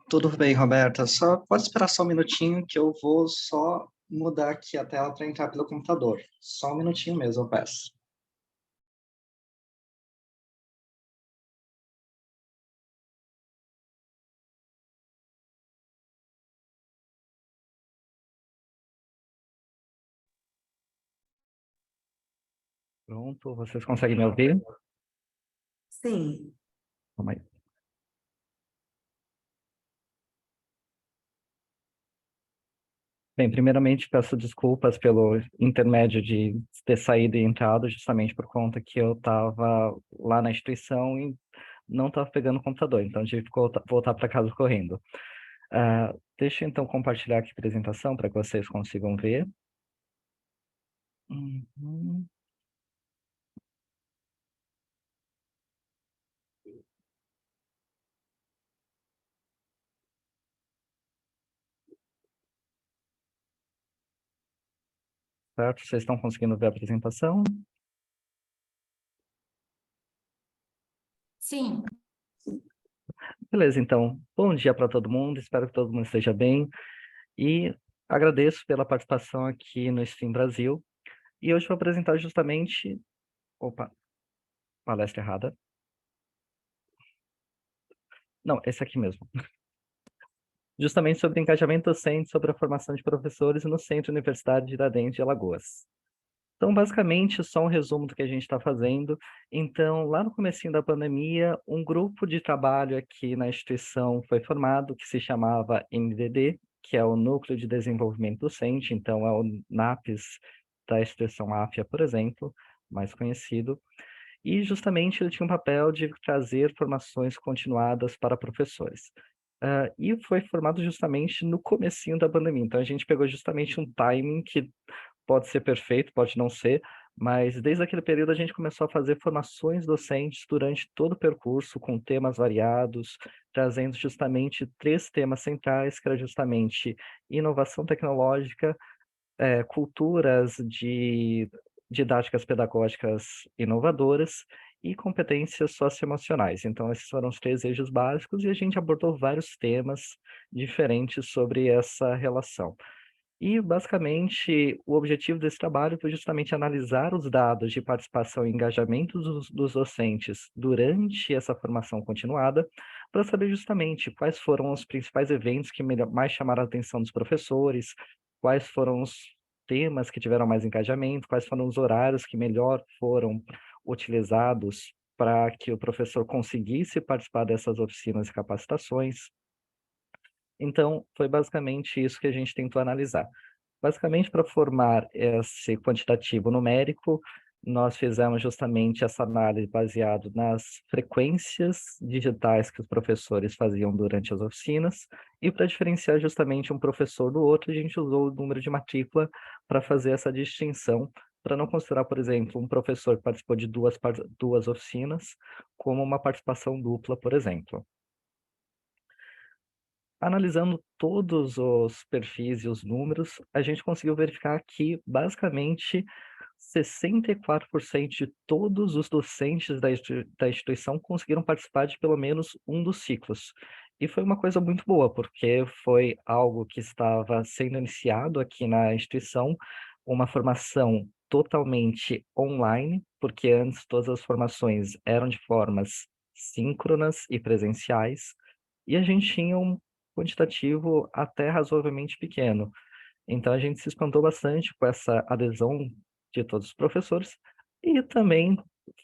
Tudo bem, Roberta. Só pode esperar só um minutinho que eu vou só mudar aqui a tela para entrar pelo computador. Só um minutinho mesmo, eu peço. Pronto, vocês conseguem me ouvir? Sim. Calma aí. Bem, primeiramente peço desculpas pelo intermédio de ter saído e entrado, justamente por conta que eu estava lá na instituição e não estava pegando o computador, então tive que voltar para casa correndo. Deixa eu então compartilhar aqui a apresentação para que vocês consigam ver. Uhum. Certo? Vocês estão conseguindo ver a apresentação? Sim. Beleza, então, bom dia para todo mundo, espero que todo mundo esteja bem e agradeço pela participação aqui no STEAM Brasil. E hoje vou apresentar justamente... Opa, palestra errada. Não, esse aqui mesmo. justamente sobre engajamento docente, sobre a formação de professores no Centro Universitário de Tiradentes de Alagoas. Então, basicamente, só um resumo do que a gente está fazendo. Então, lá no comecinho da pandemia, um grupo de trabalho aqui na instituição foi formado, que se chamava NDD, que é o Núcleo de Desenvolvimento Docente, então é o NAPES da instituição AFIA, por exemplo, mais conhecido. E justamente ele tinha um papel de trazer formações continuadas para professores. E foi formado justamente no comecinho da pandemia. Então, a gente pegou justamente um timing que pode ser perfeito, pode não ser, mas desde aquele período a gente começou a fazer formações docentes durante todo o percurso, com temas variados, trazendo justamente 3 temas centrais, que era justamente inovação tecnológica, culturas de didáticas pedagógicas inovadoras e competências socioemocionais. Então, esses foram os 3 eixos básicos e a gente abordou vários temas diferentes sobre essa relação. E, basicamente, o objetivo desse trabalho foi justamente analisar os dados de participação e engajamento dos docentes durante essa formação continuada, para saber justamente quais foram os principais eventos que mais chamaram a atenção dos professores, quais foram os temas que tiveram mais engajamento, quais foram os horários que melhor foram utilizados para que o professor conseguisse participar dessas oficinas e capacitações. Então, foi basicamente isso que a gente tentou analisar. Basicamente, para formar esse quantitativo numérico, nós fizemos justamente essa análise baseado nas frequências digitais que os professores faziam durante as oficinas, e para diferenciar justamente um professor do outro, a gente usou o número de matrícula para fazer essa distinção, para não considerar, por exemplo, um professor que participou de duas oficinas como uma participação dupla, por exemplo. Analisando todos os perfis e os números, a gente conseguiu verificar que, basicamente, 64% de todos os docentes da instituição conseguiram participar de pelo menos um dos ciclos. E foi uma coisa muito boa, porque foi algo que estava sendo iniciado aqui na instituição, uma formação totalmente online, porque antes todas as formações eram de formas síncronas e presenciais, e a gente tinha um quantitativo até razoavelmente pequeno. Então, a gente se espantou bastante com essa adesão de todos os professores, e também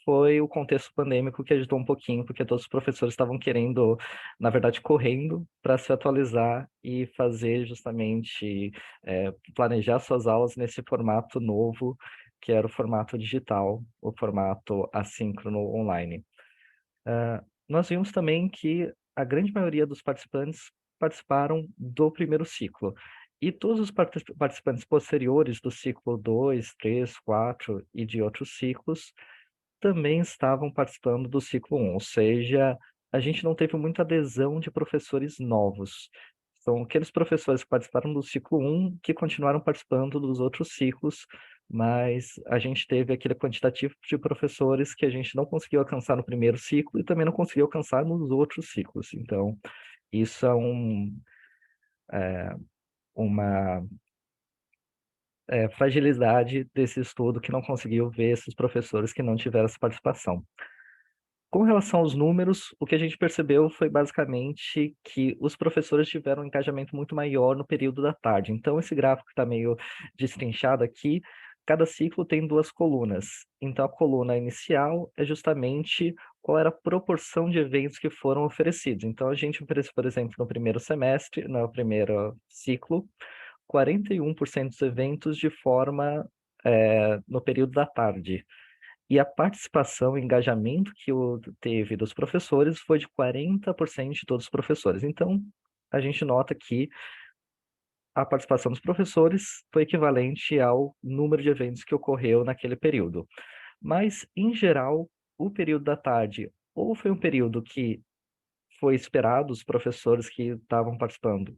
foi o contexto pandêmico que ajudou um pouquinho, porque todos os professores estavam querendo, na verdade, correndo para se atualizar e fazer justamente, planejar suas aulas nesse formato novo, que era o formato digital, o formato assíncrono online. Nós vimos também que a grande maioria dos participantes participaram do primeiro ciclo. E todos os participantes posteriores do ciclo 2, 3, 4 e de outros ciclos também estavam participando do ciclo 1, ou seja, a gente não teve muita adesão de professores novos. São aqueles professores que participaram do ciclo 1 que continuaram participando dos outros ciclos, mas a gente teve aquele quantitativo de professores que a gente não conseguiu alcançar no primeiro ciclo e também não conseguiu alcançar nos outros ciclos. Então, isso é uma fragilidade desse estudo que não conseguiu ver esses professores que não tiveram essa participação. Com relação aos números, o que a gente percebeu foi basicamente que os professores tiveram um engajamento muito maior no período da tarde. Então, esse gráfico está meio destrinchado aqui. Cada ciclo tem 2 colunas. Então, a coluna inicial é justamente qual era a proporção de eventos que foram oferecidos. Então, a gente ofereceu, por exemplo, no primeiro semestre, no primeiro ciclo, 41% dos eventos de forma no período da tarde. E a participação e engajamento que teve dos professores foi de 40% de todos os professores. Então, a gente nota que a participação dos professores foi equivalente ao número de eventos que ocorreu naquele período. Mas, em geral, o período da tarde ou foi um período que foi esperado, os professores que estavam participando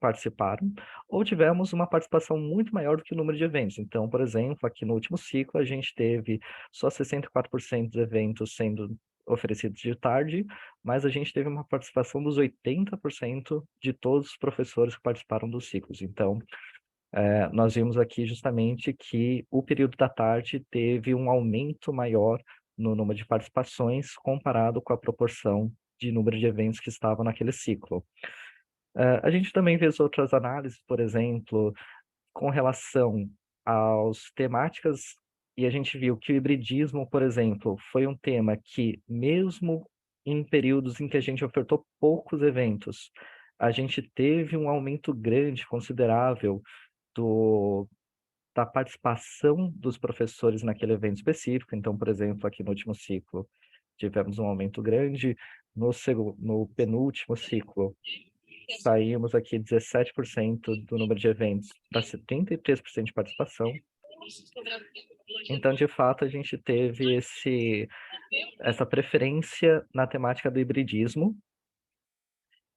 participaram, ou tivemos uma participação muito maior do que o número de eventos. Então, por exemplo, aqui no último ciclo, a gente teve só 64% dos eventos sendo oferecidos de tarde, mas a gente teve uma participação dos 80% de todos os professores que participaram dos ciclos. Então, nós vimos aqui justamente que o período da tarde teve um aumento maior no número de participações comparado com a proporção de número de eventos que estavam naquele ciclo. A gente também fez outras análises, por exemplo, com relação às temáticas, e a gente viu que o hibridismo, por exemplo, foi um tema que, mesmo em períodos em que a gente ofertou poucos eventos, a gente teve um aumento grande, considerável, da participação dos professores naquele evento específico. Então, por exemplo, aqui no último ciclo, tivemos um aumento grande. No penúltimo ciclo, saímos aqui 17% do número de eventos para 73% de participação. Então, de fato, a gente teve essa preferência na temática do hibridismo.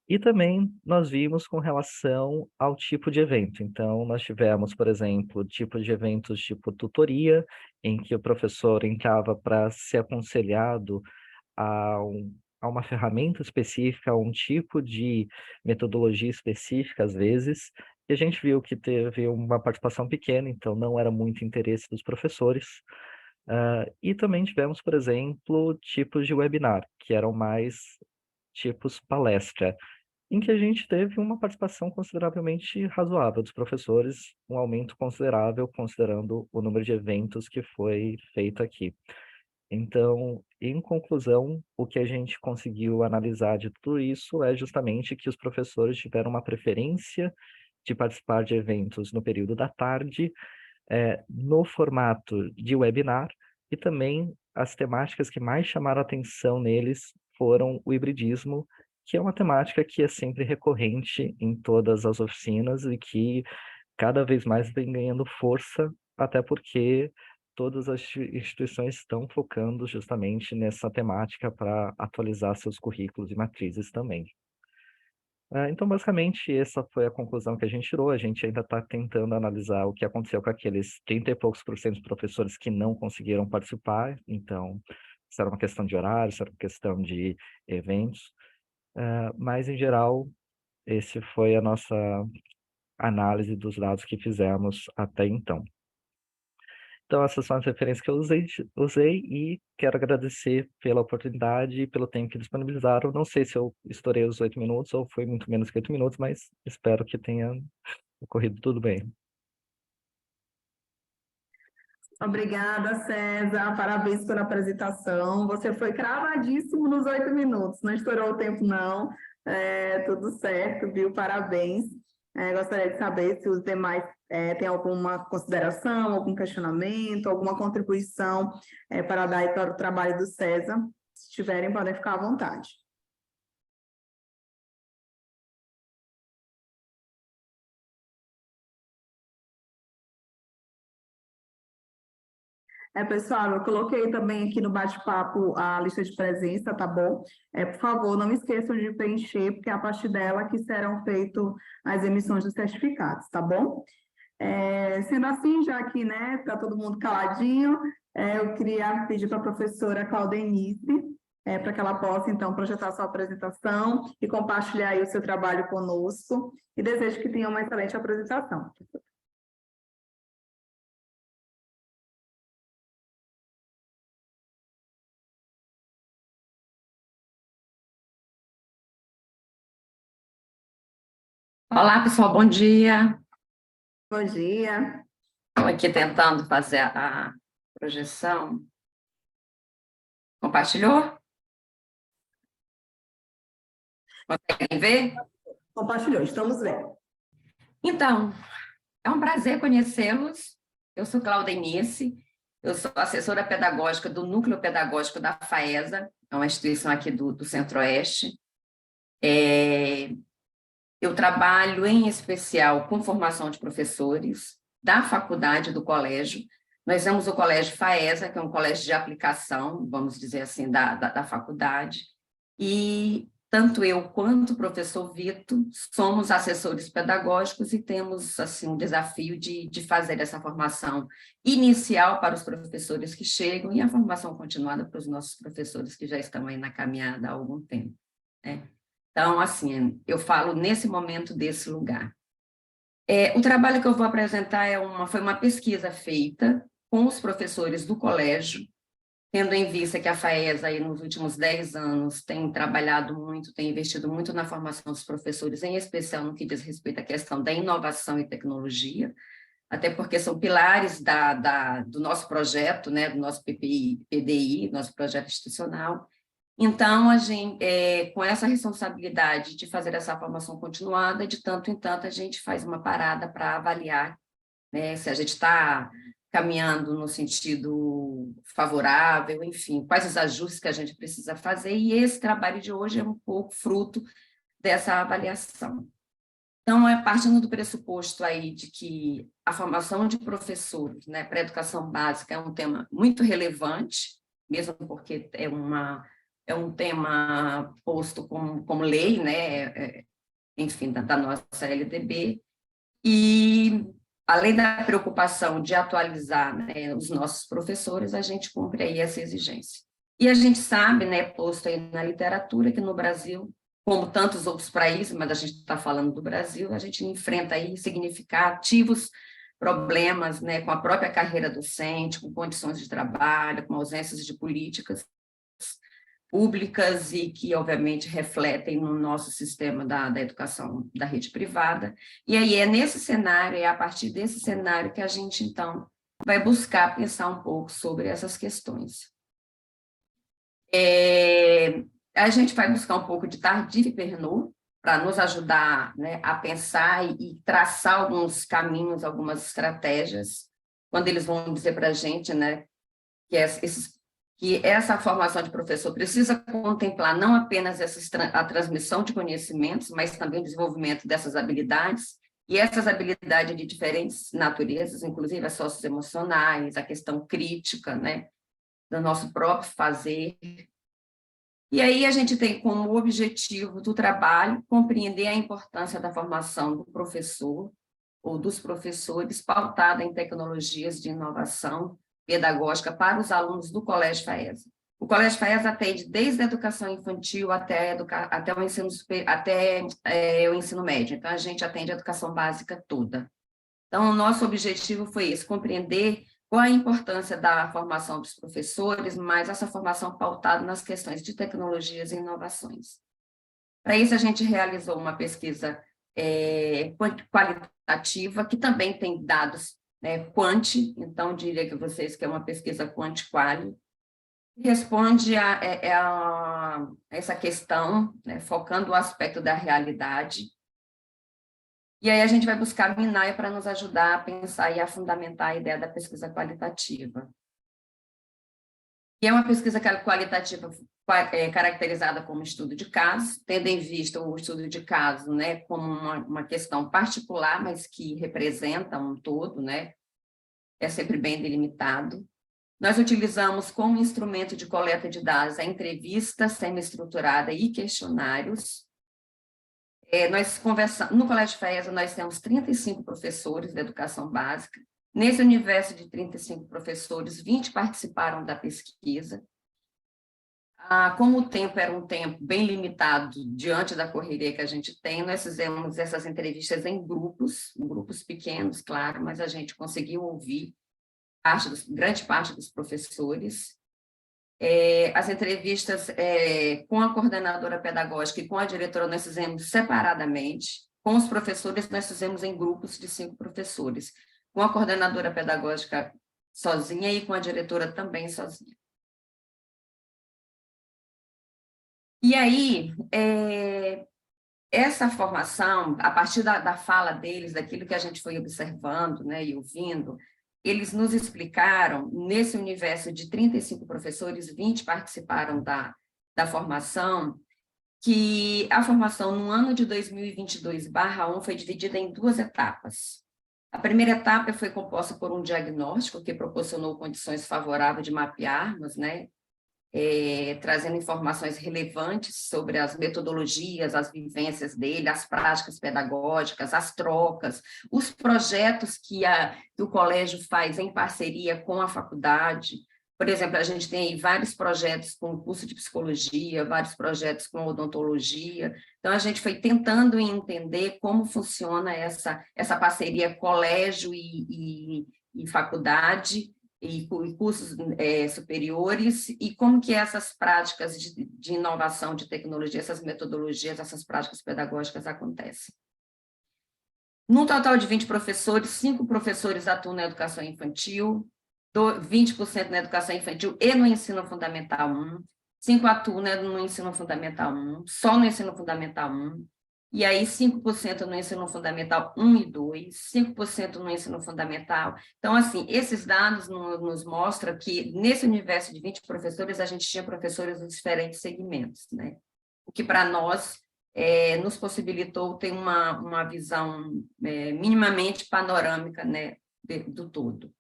E também nós vimos com relação ao tipo de evento. Então, nós tivemos, por exemplo, tipos de eventos tipo tutoria, em que o professor entrava para ser aconselhado a uma ferramenta específica, a um tipo de metodologia específica, às vezes, e a gente viu que teve uma participação pequena, então não era muito interesse dos professores. E também tivemos, por exemplo, tipos de webinar, que eram mais tipos palestra, em que a gente teve uma participação consideravelmente razoável dos professores, um aumento considerável considerando o número de eventos que foi feito aqui. Então, em conclusão, o que a gente conseguiu analisar de tudo isso é justamente que os professores tiveram uma preferência de participar de eventos no período da tarde, no formato de webinar, e também as temáticas que mais chamaram atenção neles foram o hibridismo, que é uma temática que é sempre recorrente em todas as oficinas e que cada vez mais vem ganhando força, até porque todas as instituições estão focando justamente nessa temática para atualizar seus currículos e matrizes também. Então, basicamente, essa foi a conclusão que a gente tirou. A gente ainda está tentando analisar o que aconteceu com aqueles 30 e poucos por cento dos professores que não conseguiram participar. Então, se era uma questão de horário, se era uma questão de eventos. Mas, em geral, esse foi a nossa análise dos dados que fizemos até então. Então, essas são as referências que eu usei e quero agradecer pela oportunidade e pelo tempo que disponibilizaram. Não sei se eu estourei os 8 minutos ou foi muito menos que 8 minutos, mas espero que tenha ocorrido tudo bem. Obrigada, César. Parabéns pela apresentação. Você foi cravadíssimo nos 8 minutos. Não estourou o tempo, não. Tudo certo, viu? Parabéns. Gostaria de saber se os demais têm alguma consideração, algum questionamento, alguma contribuição para dar aí para o trabalho do César. Se tiverem, podem ficar à vontade. Pessoal, eu coloquei também aqui no bate-papo a lista de presença, tá bom? Por favor, não esqueçam de preencher, porque é a partir dela que serão feitas as emissões dos certificados, tá bom? Sendo assim, já que, né, tá todo mundo caladinho, eu queria pedir para a professora Claudenice, para que ela possa, então, projetar sua apresentação e compartilhar aí o seu trabalho conosco, e desejo que tenha uma excelente apresentação. Olá, pessoal, bom dia. Bom dia. Estou aqui tentando fazer a projeção. Compartilhou? Conseguem ver? Compartilhou, estamos vendo. Então, é um prazer conhecê-los. Eu sou Claudenice, eu sou assessora pedagógica do Núcleo Pedagógico da FAESA, é uma instituição aqui do Centro-Oeste. Eu trabalho, em especial, com formação de professores da faculdade, do colégio. Nós temos o Colégio FAESA, que é um colégio de aplicação, vamos dizer assim, da faculdade, e tanto eu quanto o professor Vito somos assessores pedagógicos e temos assim, um desafio de fazer essa formação inicial para os professores que chegam e a formação continuada para os nossos professores que já estão aí na caminhada há algum tempo, né? Então, assim, eu falo nesse momento desse lugar. O trabalho que eu vou apresentar foi uma pesquisa feita com os professores do colégio, tendo em vista que a FAESA, aí, nos últimos 10 anos, tem trabalhado muito, tem investido muito na formação dos professores, em especial no que diz respeito à questão da inovação e tecnologia, até porque são pilares do nosso projeto, né, do nosso PDI, nosso projeto institucional. Então, a gente, com essa responsabilidade de fazer essa formação continuada, de tanto em tanto a gente faz uma parada para avaliar, né, se a gente está caminhando no sentido favorável, enfim, quais os ajustes que a gente precisa fazer, e esse trabalho de hoje é um pouco fruto dessa avaliação. Então, partindo do pressuposto aí de que a formação de professores, né, para a educação básica é um tema muito relevante, mesmo porque é um tema posto como lei, né, enfim, da nossa LDB, e além da preocupação de atualizar, né, os nossos professores, a gente cumpre aí essa exigência. E a gente sabe, né, posto aí na literatura, que no Brasil, como tantos outros países, mas a gente está falando do Brasil, a gente enfrenta aí significativos problemas, né, com a própria carreira docente, com condições de trabalho, com ausências de políticas públicas e que, obviamente, refletem no nosso sistema da educação da rede privada. E aí é nesse cenário, é a partir desse cenário que a gente, então, vai buscar pensar um pouco sobre essas questões. A gente vai buscar um pouco de Tardif e Pernoud para nos ajudar, né, a pensar e traçar alguns caminhos, algumas estratégias, quando eles vão dizer para a gente, né, que essa formação de professor precisa contemplar não apenas a transmissão de conhecimentos, mas também o desenvolvimento dessas habilidades, e essas habilidades de diferentes naturezas, inclusive as socioemocionais, a questão crítica, né, do nosso próprio fazer. E aí a gente tem como objetivo do trabalho compreender a importância da formação do professor ou dos professores pautada em tecnologias de inovação pedagógica para os alunos do Colégio FAESA. O Colégio FAESA atende desde a educação infantil até o ensino médio. Então, a gente atende a educação básica toda. Então, o nosso objetivo foi esse, compreender qual a importância da formação dos professores, mas essa formação pautada nas questões de tecnologias e inovações. Para isso, a gente realizou uma pesquisa qualitativa, que também tem dados, né, quanti, então diria que vocês que é uma pesquisa quanti-quali, responde a essa questão, né, focando o aspecto da realidade. E aí a gente vai buscar a Minaia para nos ajudar a pensar e a fundamentar a ideia da pesquisa qualitativa. E é uma pesquisa qualitativa caracterizada como estudo de caso, tendo em vista o estudo de caso, né, como uma questão particular, mas que representa um todo, né, é sempre bem delimitado. Nós utilizamos como instrumento de coleta de dados a entrevista semi-estruturada e questionários. Nós conversamos, no Colégio FAESA nós temos 35 professores de educação básica. Nesse universo de 35 professores, 20 participaram da pesquisa. Como o tempo era um tempo bem limitado diante da correria que a gente tem, nós fizemos essas entrevistas em grupos pequenos, claro, mas a gente conseguiu ouvir grande parte dos professores. As entrevistas com a coordenadora pedagógica e com a diretora nós fizemos separadamente, com os professores nós fizemos em grupos de 5 professores, com a coordenadora pedagógica sozinha e com a diretora também sozinha. E aí, essa formação, a partir da fala deles, daquilo que a gente foi observando, né, e ouvindo, eles nos explicaram, nesse universo de 35 professores, 20 participaram da formação, que a formação no ano de 2022/1 foi dividida em 2 etapas. A primeira etapa foi composta por um diagnóstico que proporcionou condições favoráveis de mapearmos, né, trazendo informações relevantes sobre as metodologias, as vivências dele, as práticas pedagógicas, as trocas, os projetos que o colégio faz em parceria com a faculdade. Por exemplo, a gente tem aí vários projetos com o curso de psicologia, vários projetos com odontologia. Então, a gente foi tentando entender como funciona essa parceria colégio e faculdade, e cursos superiores, e como que essas práticas de inovação, de tecnologia, essas metodologias, essas práticas pedagógicas acontecem. Num total de 20 professores, 5 professores atuam na educação infantil, 20% na educação infantil e no ensino fundamental 1, 5 atuam no ensino fundamental 1, só no ensino fundamental 1, e aí 5% no ensino fundamental 1 e 2, 5% no ensino fundamental. Então, assim, esses dados nos mostram que nesse universo de 20 professores, a gente tinha professores dos diferentes segmentos, né? O que para nós nos possibilitou ter uma visão minimamente panorâmica, né, do todo.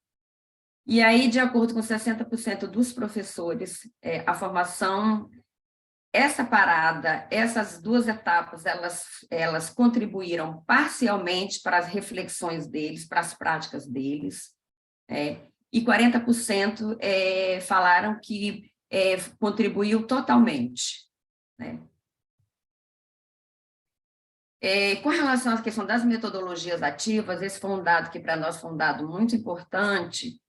E aí, de acordo com 60% dos professores, a formação, essa parada, essas 2 etapas, elas contribuíram parcialmente para as reflexões deles, para as práticas deles, e 40% falaram que contribuiu totalmente, né? Com relação à questão das metodologias ativas, esse foi um dado que para nós foi um dado muito importante.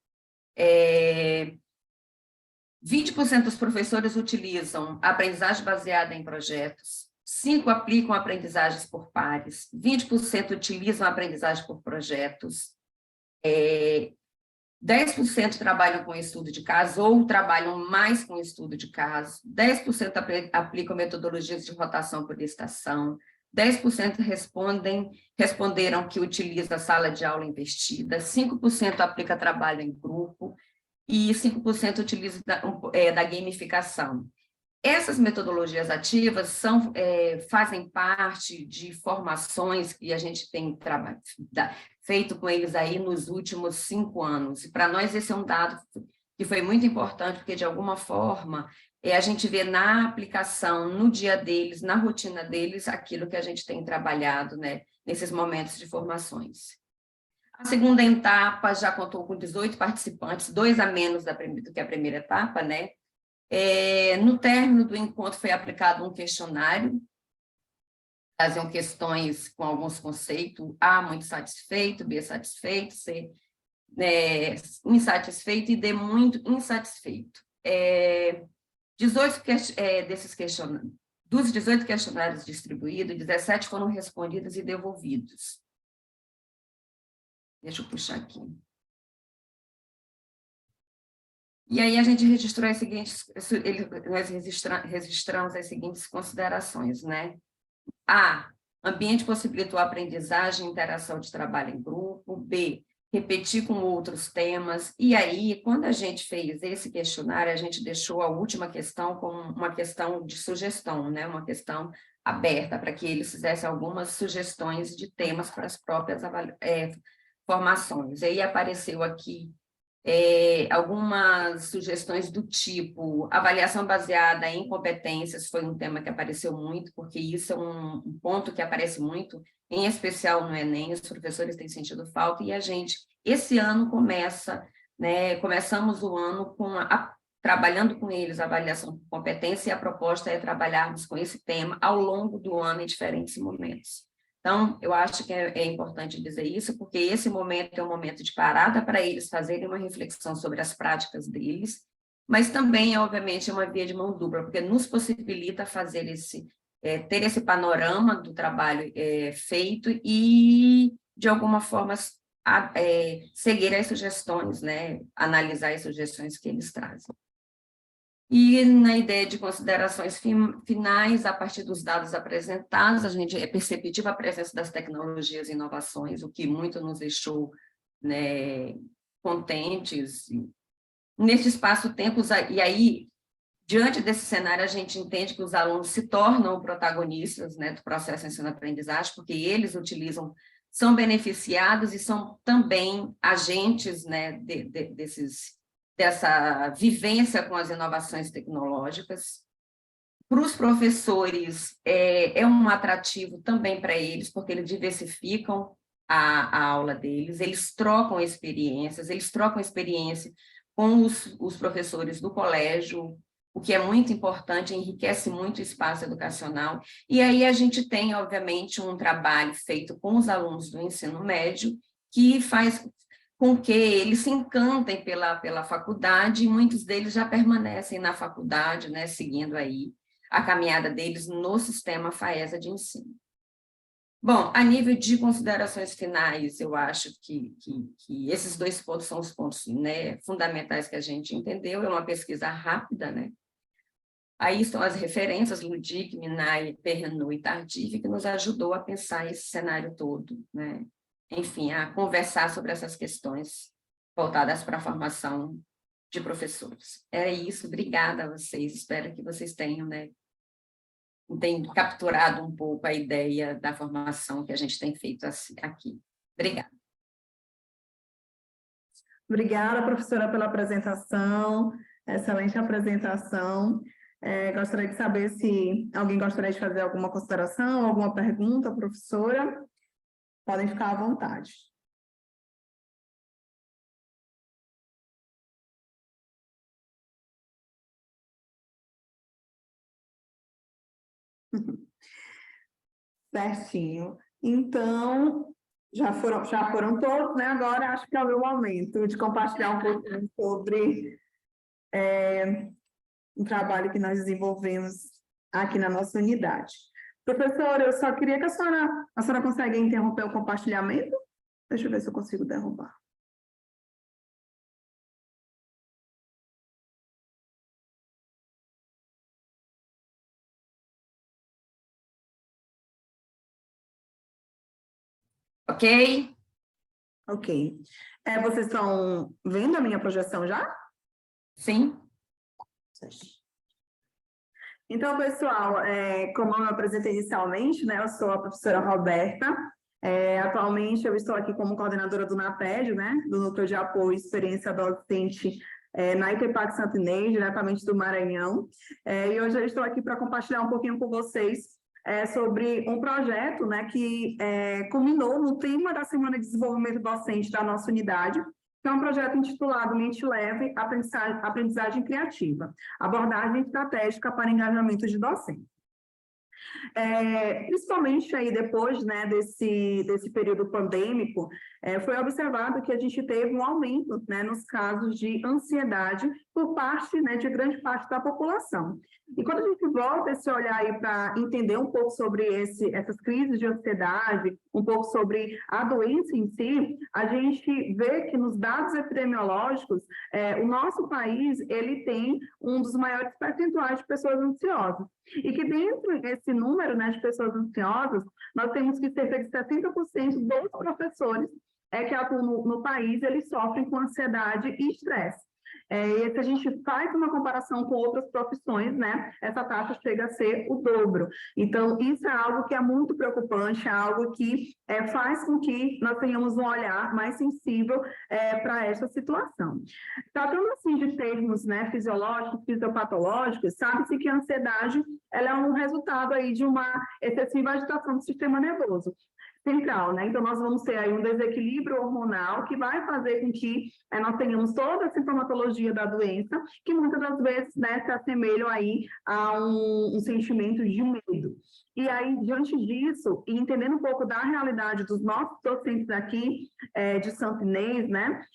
20% dos professores utilizam aprendizagem baseada em projetos, 5% aplicam aprendizagens por pares, 20% utilizam aprendizagem por projetos, 10% trabalham com estudo de caso ou trabalham mais com estudo de caso, 10% aplicam metodologias de rotação por estação, 10% responderam que utiliza a sala de aula investida, 5% aplica trabalho em grupo e 5% utiliza da gamificação. Essas metodologias ativas fazem parte de formações que a gente tem feito com eles aí nos últimos 5 anos. E para nós esse é um dado que foi muito importante, porque de alguma forma a gente vê na aplicação, no dia deles, na rotina deles, aquilo que a gente tem trabalhado, né, nesses momentos de formações. A segunda etapa já contou com 18 participantes, 2 a menos do que a primeira etapa, né? No término do encontro foi aplicado um questionário, faziam questões com alguns conceitos, A, muito satisfeito, B, satisfeito, C, insatisfeito e D, muito insatisfeito. 18 dos 18 questionários distribuídos, 17 foram respondidos e devolvidos. Deixa eu puxar aqui. E aí a gente registrou as seguintes, nós registramos as seguintes considerações, né? A, ambiente possibilitou aprendizagem e interação de trabalho em grupo. B, repetir com outros temas. E aí, quando a gente fez esse questionário, a gente deixou a última questão como uma questão de sugestão, né? Uma questão aberta para que eles fizessem algumas sugestões de temas para as próprias formações. E aí apareceu aqui algumas sugestões do tipo avaliação baseada em competências, foi um tema que apareceu muito, porque isso é um ponto que aparece muito, em especial no Enem, os professores têm sentido falta, e a gente, esse ano começamos o ano trabalhando com eles a avaliação de competência, e a proposta é trabalharmos com esse tema ao longo do ano em diferentes momentos. Então, eu acho que é importante dizer isso, porque esse momento é um momento de parada para eles fazerem uma reflexão sobre as práticas deles, mas também, obviamente, é uma via de mão dupla, porque nos possibilita fazer ter esse panorama do trabalho feito e, de alguma forma, seguir as sugestões, né? Analisar as sugestões que eles trazem. E na ideia de considerações finais, a partir dos dados apresentados, a gente é perceptível a presença das tecnologias e inovações, o que muito nos deixou, né, contentes. Neste espaço-tempo, e aí, diante desse cenário, a gente entende que os alunos se tornam protagonistas, né, do processo de ensino-aprendizagem, porque eles são beneficiados e são também agentes, né, dessa vivência com as inovações tecnológicas. Para os professores, é um atrativo também para eles, porque eles diversificam a aula deles, eles trocam experiência com os professores do colégio, o que é muito importante, enriquece muito o espaço educacional. E aí a gente tem, obviamente, um trabalho feito com os alunos do ensino médio, que com que eles se encantem pela faculdade, e muitos deles já permanecem na faculdade, né, seguindo aí a caminhada deles no sistema FAESA de ensino. Bom, a nível de considerações finais, eu acho que esses 2 pontos são os pontos, né, fundamentais que a gente entendeu. É uma pesquisa rápida, né? Aí estão as referências, Ludic, Minay, Perrenot e Tardif, que nos ajudou a pensar esse cenário todo, né? Enfim, a conversar sobre essas questões voltadas para a formação de professores. É isso, obrigada a vocês, espero que vocês tenham, né, capturado um pouco a ideia da formação que a gente tem feito aqui. Obrigada. Obrigada, professora, pela apresentação, excelente apresentação. Gostaria de saber se alguém gostaria de fazer alguma consideração, alguma pergunta, professora. Podem ficar à vontade. Certinho. Então, já foram todos, né? Agora acho que é o meu momento de compartilhar um pouquinho sobre um trabalho que nós desenvolvemos aqui na nossa unidade. Professora, eu só queria que a senhora consegue interromper o compartilhamento? Deixa eu ver se eu consigo derrubar. Ok? Ok. Vocês estão vendo a minha projeção já? Sim? Então, pessoal, como eu me apresentei inicialmente, né, eu sou a professora Roberta. Atualmente, eu estou aqui como coordenadora do NAPED, né, do Núcleo de Apoio e Experiência Docente na IPEPAC Santo Inês, diretamente do Maranhão. E hoje eu estou aqui para compartilhar um pouquinho com vocês sobre um projeto, né, que culminou no tema da Semana de Desenvolvimento Docente da nossa unidade, que é um projeto intitulado Mente Leve, Aprendizagem Criativa, abordagem estratégica para engajamento de docentes. Principalmente aí depois, né, desse período pandêmico, foi observado que a gente teve um aumento, né, nos casos de ansiedade por parte, né, de grande parte da população. E quando a gente volta esse olhar aí para entender um pouco sobre essas crises de ansiedade, um pouco sobre a doença em si, a gente vê que nos dados epidemiológicos, o nosso país, ele tem um dos maiores percentuais de pessoas ansiosas. E que dentro desse número, né, de pessoas ansiosas, nós temos que cerca de 70% dos professores que atuam no país, eles sofrem com ansiedade e estresse. E se a gente faz uma comparação com outras profissões, né, essa taxa chega a ser o dobro. Então, isso é algo que é muito preocupante, é algo que faz com que nós tenhamos um olhar mais sensível para essa situação. Tratando assim de termos, né, fisiológicos, fisiopatológicos, sabe-se que a ansiedade ela é um resultado aí de uma excessiva agitação do sistema nervoso central, né? Então, nós vamos ter aí um desequilíbrio hormonal que vai fazer com que nós tenhamos toda a sintomatologia da doença, que muitas das vezes, né, se assemelham aí a um sentimento de medo. E aí, diante disso, e entendendo um pouco da realidade dos nossos docentes aqui de Santo Inês, né,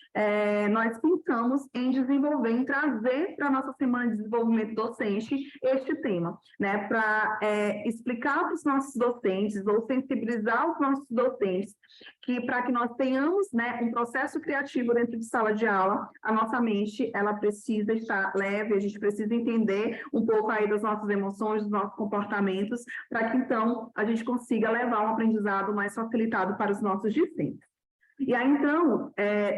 nós pensamos em desenvolver, em trazer para a nossa Semana de Desenvolvimento Docente este tema, né, para explicar para os nossos docentes ou sensibilizar os nossos docentes que para que nós tenhamos, né, um processo criativo dentro de sala de aula, a nossa mente ela precisa estar leve, a gente precisa entender um pouco aí das nossas emoções, dos nossos comportamentos, para que então a gente consiga levar um aprendizado mais facilitado para os nossos discentes. E aí, então,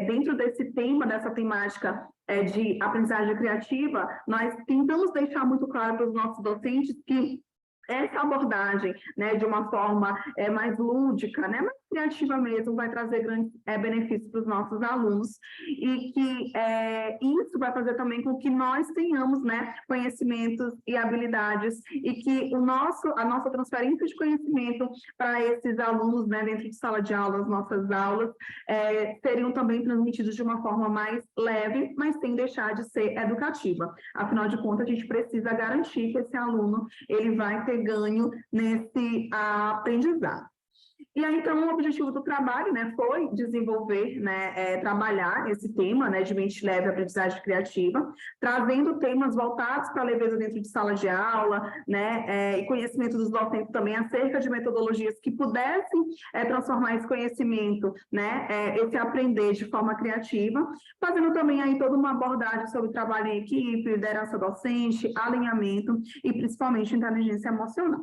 dentro desse tema, dessa temática de aprendizagem criativa, nós tentamos deixar muito claro para os nossos docentes que essa abordagem, né, de uma forma mais lúdica, né, mais criativa mesmo, vai trazer grandes benefícios para os nossos alunos e que isso vai fazer também com que nós tenhamos, né, conhecimentos e habilidades e que a nossa transferência de conhecimento para esses alunos, né, dentro de sala de aula, as nossas aulas, seriam também transmitidos de uma forma mais leve, mas sem deixar de ser educativa. Afinal de contas, a gente precisa garantir que esse aluno ele vai ter ganho nesse aprendizado. E aí, então, o objetivo do trabalho, né, foi desenvolver, né, trabalhar esse tema, né, de mente leve, aprendizagem criativa, trazendo temas voltados para a leveza dentro de sala de aula, né, e conhecimento dos docentes também acerca de metodologias que pudessem transformar esse conhecimento, né, esse aprender de forma criativa, fazendo também aí toda uma abordagem sobre trabalho em equipe, liderança docente, alinhamento e principalmente inteligência emocional.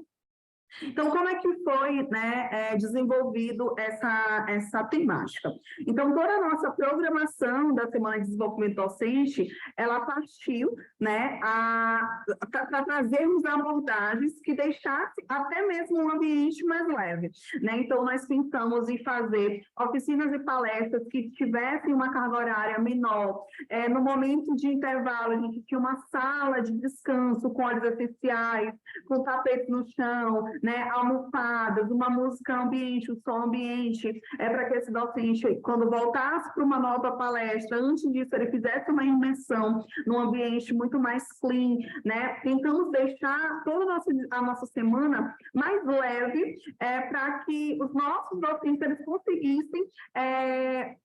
Então, como é que foi, né, desenvolvido essa temática? Então, toda a nossa programação da Semana de Desenvolvimento Docente, ela partiu, né, para trazermos abordagens que deixassem até mesmo um ambiente mais leve, né? Então, nós pensamos em fazer oficinas e palestras que tivessem uma carga horária menor. No momento de intervalo, a gente tinha uma sala de descanso com óleos essenciais, com tapete no chão, né, almofadas, uma música ambiente, um som ambiente, para que esse docente, quando voltasse para uma nova palestra, antes disso ele fizesse uma imersão num ambiente muito mais clean, né? Tentamos deixar toda a nossa semana mais leve, para que os nossos docentes eles conseguissem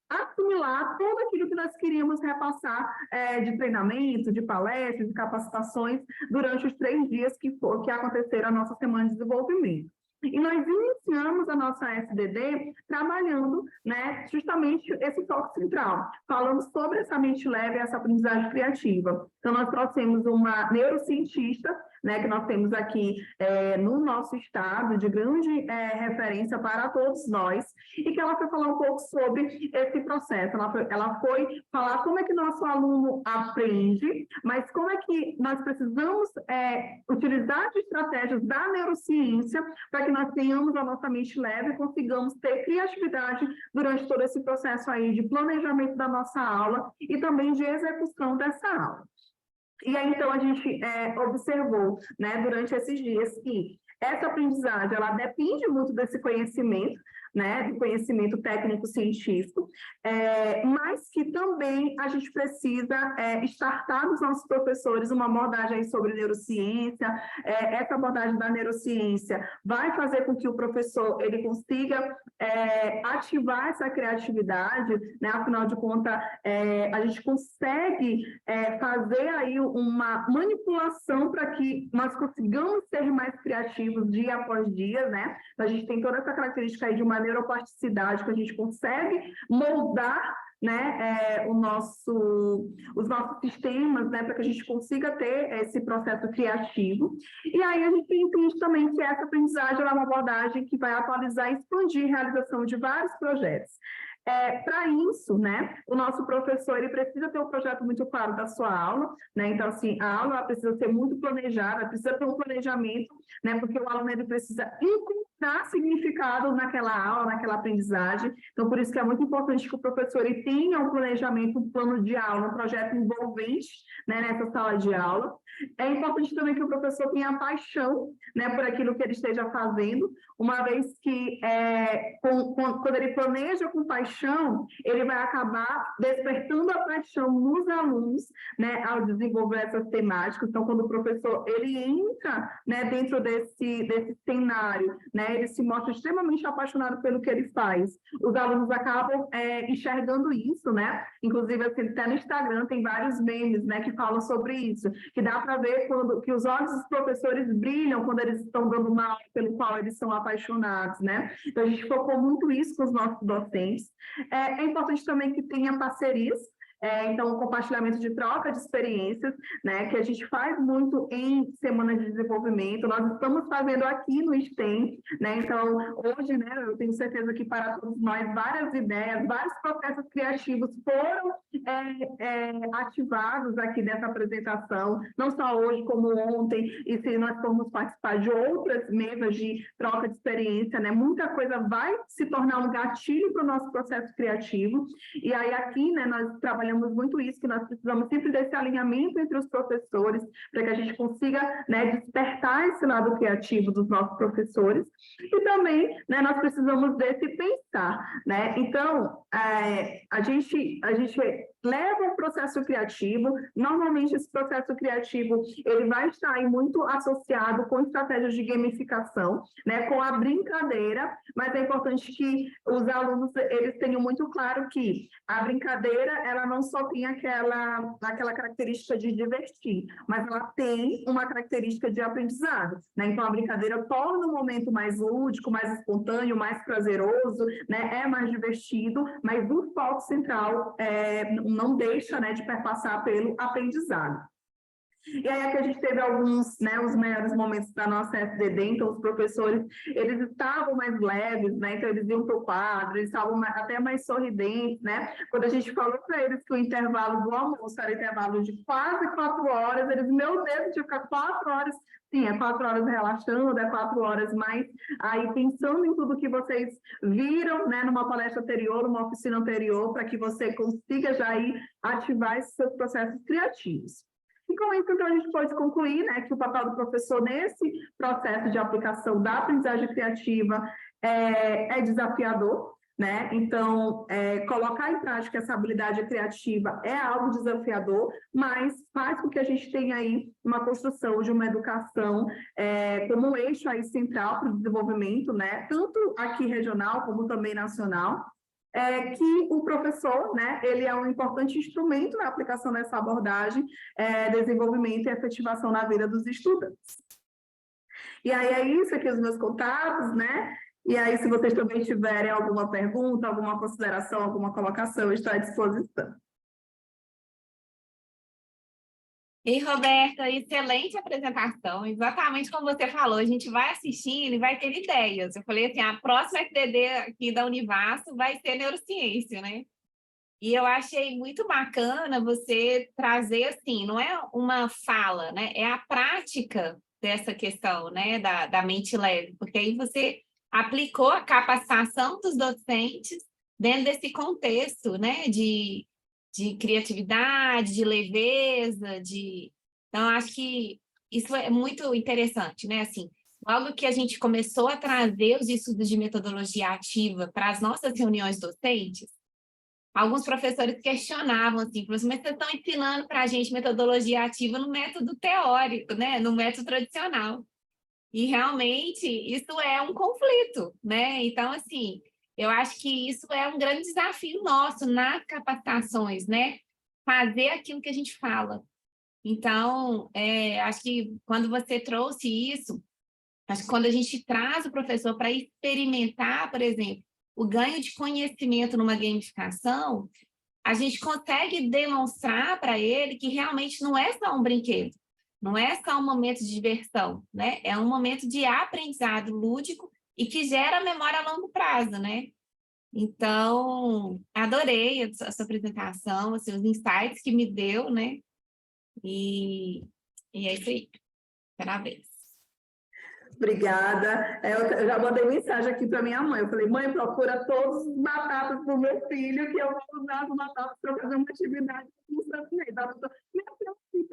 assimilar tudo aquilo que nós queríamos repassar de treinamento, de palestras, de capacitações durante os 3 dias que aconteceram a nossa Semana de Desenvolvimento. E nós iniciamos a nossa SDD trabalhando, né, justamente esse foco central, falando sobre essa mente leve e essa aprendizagem criativa. Então, nós trouxemos uma neurocientista, né, que nós temos aqui no nosso estado, de grande referência para todos nós, e que ela foi falar um pouco sobre esse processo. Ela foi falar como é que nosso aluno aprende, mas como é que nós precisamos utilizar de estratégias da neurociência para que nós tenhamos a nossa mente leve e consigamos ter criatividade durante todo esse processo aí de planejamento da nossa aula e também de execução dessa aula. E aí, então, a gente observou, né, durante esses dias que essa aprendizagem, ela depende muito desse conhecimento, né, do conhecimento técnico-científico, mas que também a gente precisa startar dos nossos professores uma abordagem sobre neurociência. Essa abordagem da neurociência vai fazer com que o professor ele consiga ativar essa criatividade, né? Afinal de contas, a gente consegue fazer aí uma manipulação para que nós consigamos ser mais criativos dia após dia, né? A gente tem toda essa característica aí de uma neuroplasticidade que a gente consegue moldar, né, os nossos sistemas, né, para que a gente consiga ter esse processo criativo. E aí a gente entende também que essa aprendizagem é uma abordagem que vai atualizar e expandir a realização de vários projetos. Para isso, né, o nosso professor ele precisa ter um projeto muito claro da sua aula, né? Então, assim, a aula precisa ser muito planejada, precisa ter um planejamento, né? Porque o aluno ele precisa encontrar significado naquela aula, naquela aprendizagem. Então, por isso que é muito importante que o professor ele tenha um planejamento, um plano de aula, um projeto envolvente, né, nessa sala de aula. É importante também que o professor tenha paixão, né, por aquilo que ele esteja fazendo, uma vez que quando ele planeja com paixão, ele vai acabar despertando a paixão nos alunos, né, ao desenvolver essas temáticas. Então, quando o professor ele entra, né, dentro desse cenário, né, ele se mostra extremamente apaixonado pelo que ele faz. Os alunos acabam enxergando isso, né? Inclusive, assim, até no Instagram tem vários memes, né, que falam sobre isso, que dá para ver que os olhos dos professores brilham quando eles estão dando uma aula pelo qual eles são apaixonados, né? Então, a gente focou muito isso com os nossos docentes. É importante também que tenha parcerias, então, o compartilhamento de troca de experiências, né, que a gente faz muito em Semana de Desenvolvimento, nós estamos fazendo aqui no STEM, né, então, hoje, né, eu tenho certeza que para todos nós, várias ideias, vários processos criativos foram ativados aqui nessa apresentação, não só hoje, como ontem, e se nós formos participar de outras mesas de troca de experiência, né, muita coisa vai se tornar um gatilho para o nosso processo criativo, e aí aqui, né, nós trabalhamos muito isso, que nós precisamos sempre desse alinhamento entre os professores, para que a gente consiga, né, despertar esse lado criativo dos nossos professores, e também, né, nós precisamos desse pensar, né, então, a gente leva ao processo criativo. Normalmente, esse processo criativo ele vai estar aí muito associado com estratégias de gamificação, né, com a brincadeira, mas é importante que os alunos eles tenham muito claro que a brincadeira ela não só tem aquela característica de divertir, mas ela tem uma característica de aprendizado, né? Então, a brincadeira torna o momento mais lúdico, mais espontâneo, mais prazeroso, né? É mais divertido, mas o foco central não deixa, né, de perpassar pelo aprendizado. E aí aqui a gente teve alguns, né, os melhores momentos da nossa FDD, então os professores, eles estavam mais leves, né, então eles iam para o quadro, eles estavam até mais sorridentes, né, quando a gente falou para eles que o intervalo do almoço era intervalo de quase 4 horas, eles, meu Deus, tinha que ficar 4 horas, sim, é 4 horas relaxando, é 4 horas mais aí pensando em tudo que vocês viram, né, numa palestra anterior, numa oficina anterior, para que você consiga já aí ativar esses seus processos criativos. E com isso, então, a gente pode concluir, né, que o papel do professor nesse processo de aplicação da aprendizagem criativa é desafiador, né? Então, colocar em prática essa habilidade criativa é algo desafiador, mas faz com que a gente tenha aí uma construção de uma educação como um eixo aí central para o desenvolvimento, né? Tanto aqui regional como também nacional. Que o professor, né, ele é um importante instrumento na aplicação dessa abordagem, desenvolvimento e efetivação na vida dos estudantes. E aí é isso aqui, os meus contatos, né? E aí, se vocês também tiverem alguma pergunta, alguma consideração, alguma colocação, eu estou à disposição. E, Roberta, excelente apresentação. Exatamente como você falou, a gente vai assistindo e vai ter ideias. Eu falei assim, a próxima FDD aqui da Univasto vai ser neurociência, né? E eu achei muito bacana você trazer, assim, não é uma fala, né? É a prática dessa questão, né? Da mente leve, porque aí você aplicou a capacitação dos docentes dentro desse contexto, né? De criatividade, de leveza, Então, acho que isso é muito interessante, né? Assim, logo que a gente começou a trazer os estudos de metodologia ativa para as nossas reuniões docentes, alguns professores questionavam, assim, mas vocês estão ensinando para a gente metodologia ativa no método teórico, né? No método tradicional. E, realmente, isso é um conflito, né? Então, assim, eu acho que isso é um grande desafio nosso nas capacitações, né? Fazer aquilo que a gente fala. Então, acho que quando você trouxe isso, acho que quando a gente traz o professor para experimentar, por exemplo, o ganho de conhecimento numa gamificação, a gente consegue demonstrar para ele que realmente não é só um brinquedo, não é só um momento de diversão, né? É um momento de aprendizado lúdico e que gera memória a longo prazo, né? Então, adorei a sua apresentação, assim, os insights que me deu, né? E é isso aí. Parabéns. Obrigada. Eu já mandei mensagem aqui para minha mãe. Eu falei, mãe, procura todos os batatas do meu filho, que eu vou usar as batatas para fazer uma atividade no Santinês. Meu filho,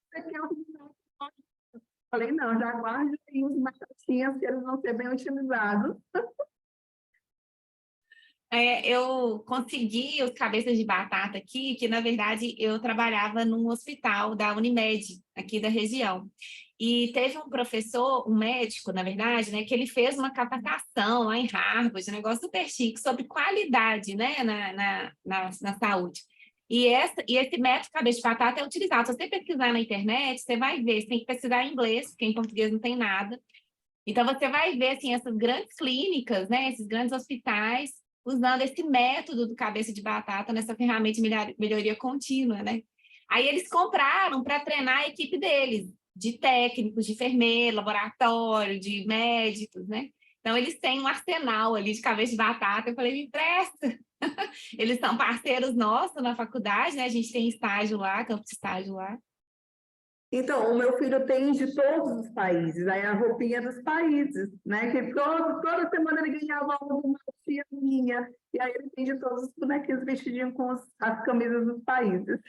você quer utilizar? Falei, não, já guarde aí os batatinhas, que eles vão ser bem utilizados. Eu consegui os cabeças de batata aqui, que, na verdade, eu trabalhava num hospital da Unimed, aqui da região. E teve um professor, um médico, na verdade, né, que ele fez uma capacitação lá em Harvard, um negócio super chique, sobre qualidade, né, na saúde. E esse método cabeça de batata é utilizado. Se você pesquisar na internet, você vai ver, você tem que pesquisar em inglês, porque em português não tem nada. Então, você vai ver, assim, essas grandes clínicas, né, esses grandes hospitais, usando esse método do cabeça de batata nessa ferramenta de melhoria contínua, né? Aí eles compraram para treinar a equipe deles, de técnicos, de enfermeiro, laboratório, de médicos, né? Então, eles têm um arsenal ali de cabeça de batata. Eu falei, me empresta. Eles são parceiros nossos na faculdade, né? A gente tem estágio lá, campo de estágio lá. Então, o meu filho tem de todos os países, aí a roupinha dos países, né? Que toda semana ele ganhava uma tia minha, e aí ele tem de todos os bonequinhos vestidinhos com as camisas dos países.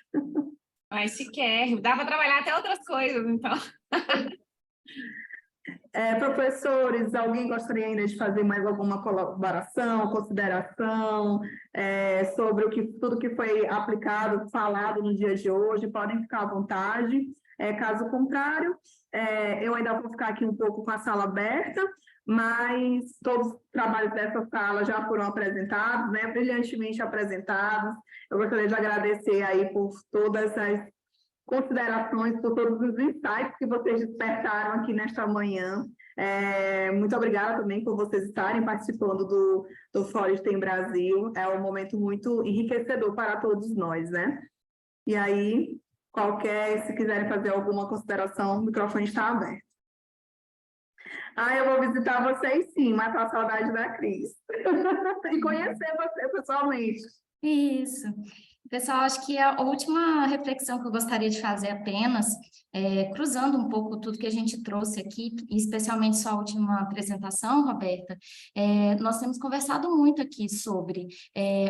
Mas se quer, dá para trabalhar até outras coisas, então. Professores, alguém gostaria ainda de fazer mais alguma colaboração, consideração sobre tudo que foi aplicado, falado no dia de hoje? Podem ficar à vontade. Caso contrário, eu ainda vou ficar aqui um pouco com a sala aberta, mas todos os trabalhos dessa sala já foram apresentados, né, brilhantemente apresentados. Eu gostaria de agradecer aí por todas as considerações, por todos os insights que vocês despertaram aqui nesta manhã. Muito obrigada também por vocês estarem participando do Fórum STEM Brasil. É um momento muito enriquecedor para todos nós, né? E aí, se quiserem fazer alguma consideração, o microfone está aberto. Eu vou visitar vocês sim, matar a saudade da Cris. E conhecer você pessoalmente. Isso. Pessoal, acho que a última reflexão que eu gostaria de fazer apenas, cruzando um pouco tudo que a gente trouxe aqui, e especialmente sua última apresentação, Roberta, nós temos conversado muito aqui sobre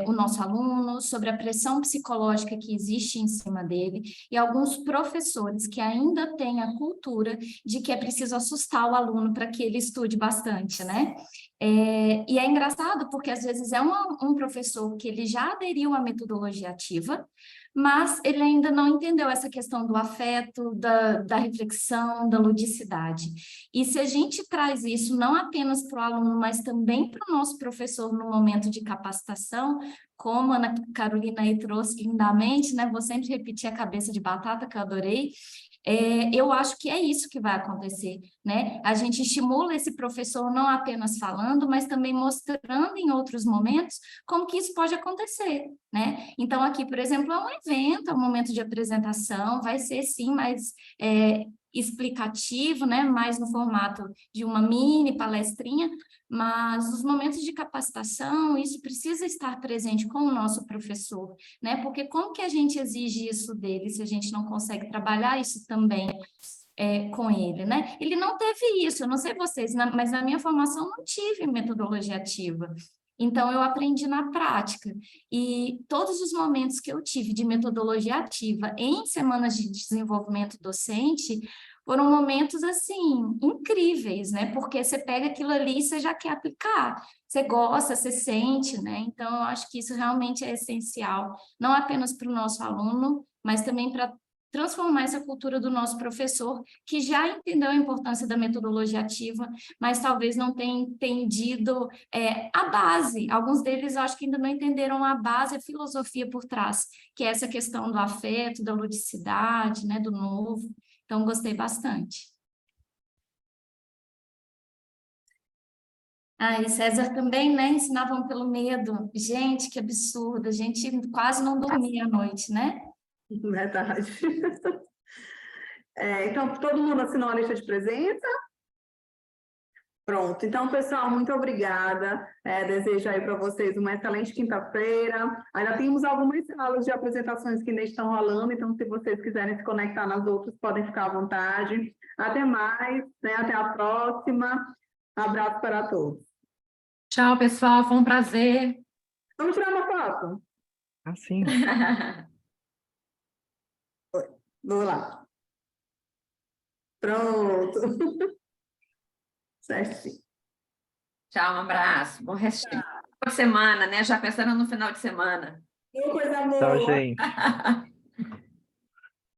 o nosso aluno, sobre a pressão psicológica que existe em cima dele, e alguns professores que ainda têm a cultura de que é preciso assustar o aluno para que ele estude bastante, né? E é engraçado porque às vezes é um professor que ele já aderiu à metodologia ativa, mas ele ainda não entendeu essa questão do afeto, da reflexão, da ludicidade. E se a gente traz isso não apenas para o aluno, mas também para o nosso professor no momento de capacitação, como a Ana Carolina aí trouxe lindamente, né? Vou sempre repetir a cabeça de batata, que eu adorei. Eu acho que é isso que vai acontecer, né? A gente estimula esse professor não apenas falando, mas também mostrando em outros momentos como que isso pode acontecer, né? Então, aqui, por exemplo, é um evento, é um momento de apresentação, vai ser, sim, mais explicativo, né? Mais no formato de uma mini palestrinha, mas os momentos de capacitação, isso precisa estar presente com o nosso professor, né? Porque como que a gente exige isso dele se a gente não consegue trabalhar isso também com ele, né? Ele não teve isso, eu não sei vocês, mas na minha formação não tive metodologia ativa. Então, eu aprendi na prática. E todos os momentos que eu tive de metodologia ativa em semanas de desenvolvimento docente foram momentos, assim, incríveis, né? Porque você pega aquilo ali e você já quer aplicar. Você gosta, você sente, né? Então, eu acho que isso realmente é essencial, não apenas para o nosso aluno, mas também para transformar essa cultura do nosso professor, que já entendeu a importância da metodologia ativa, mas talvez não tenha entendido a base. Alguns deles, eu acho que ainda não entenderam a base, a filosofia por trás, que é essa questão do afeto, da ludicidade, né, do novo. Então, gostei bastante. E César também, né, ensinavam pelo medo. Gente, que absurdo, a gente quase não dormia à noite, né? Verdade. Então, todo mundo assinou a lista de presença? Pronto. Então, pessoal, muito obrigada. Desejo aí para vocês uma excelente quinta-feira. Ainda temos algumas salas de apresentações que ainda estão rolando, então, se vocês quiserem se conectar nas outras, podem ficar à vontade. Até mais, né? Até a próxima. Abraço para todos. Tchau, pessoal, foi um prazer. Vamos tirar uma foto? Sim. Vamos lá. Pronto. Certinho. Tchau, um abraço. Bom restinho de semana, né? Já pensando no final de semana. Coisa Tchau, boa. gente.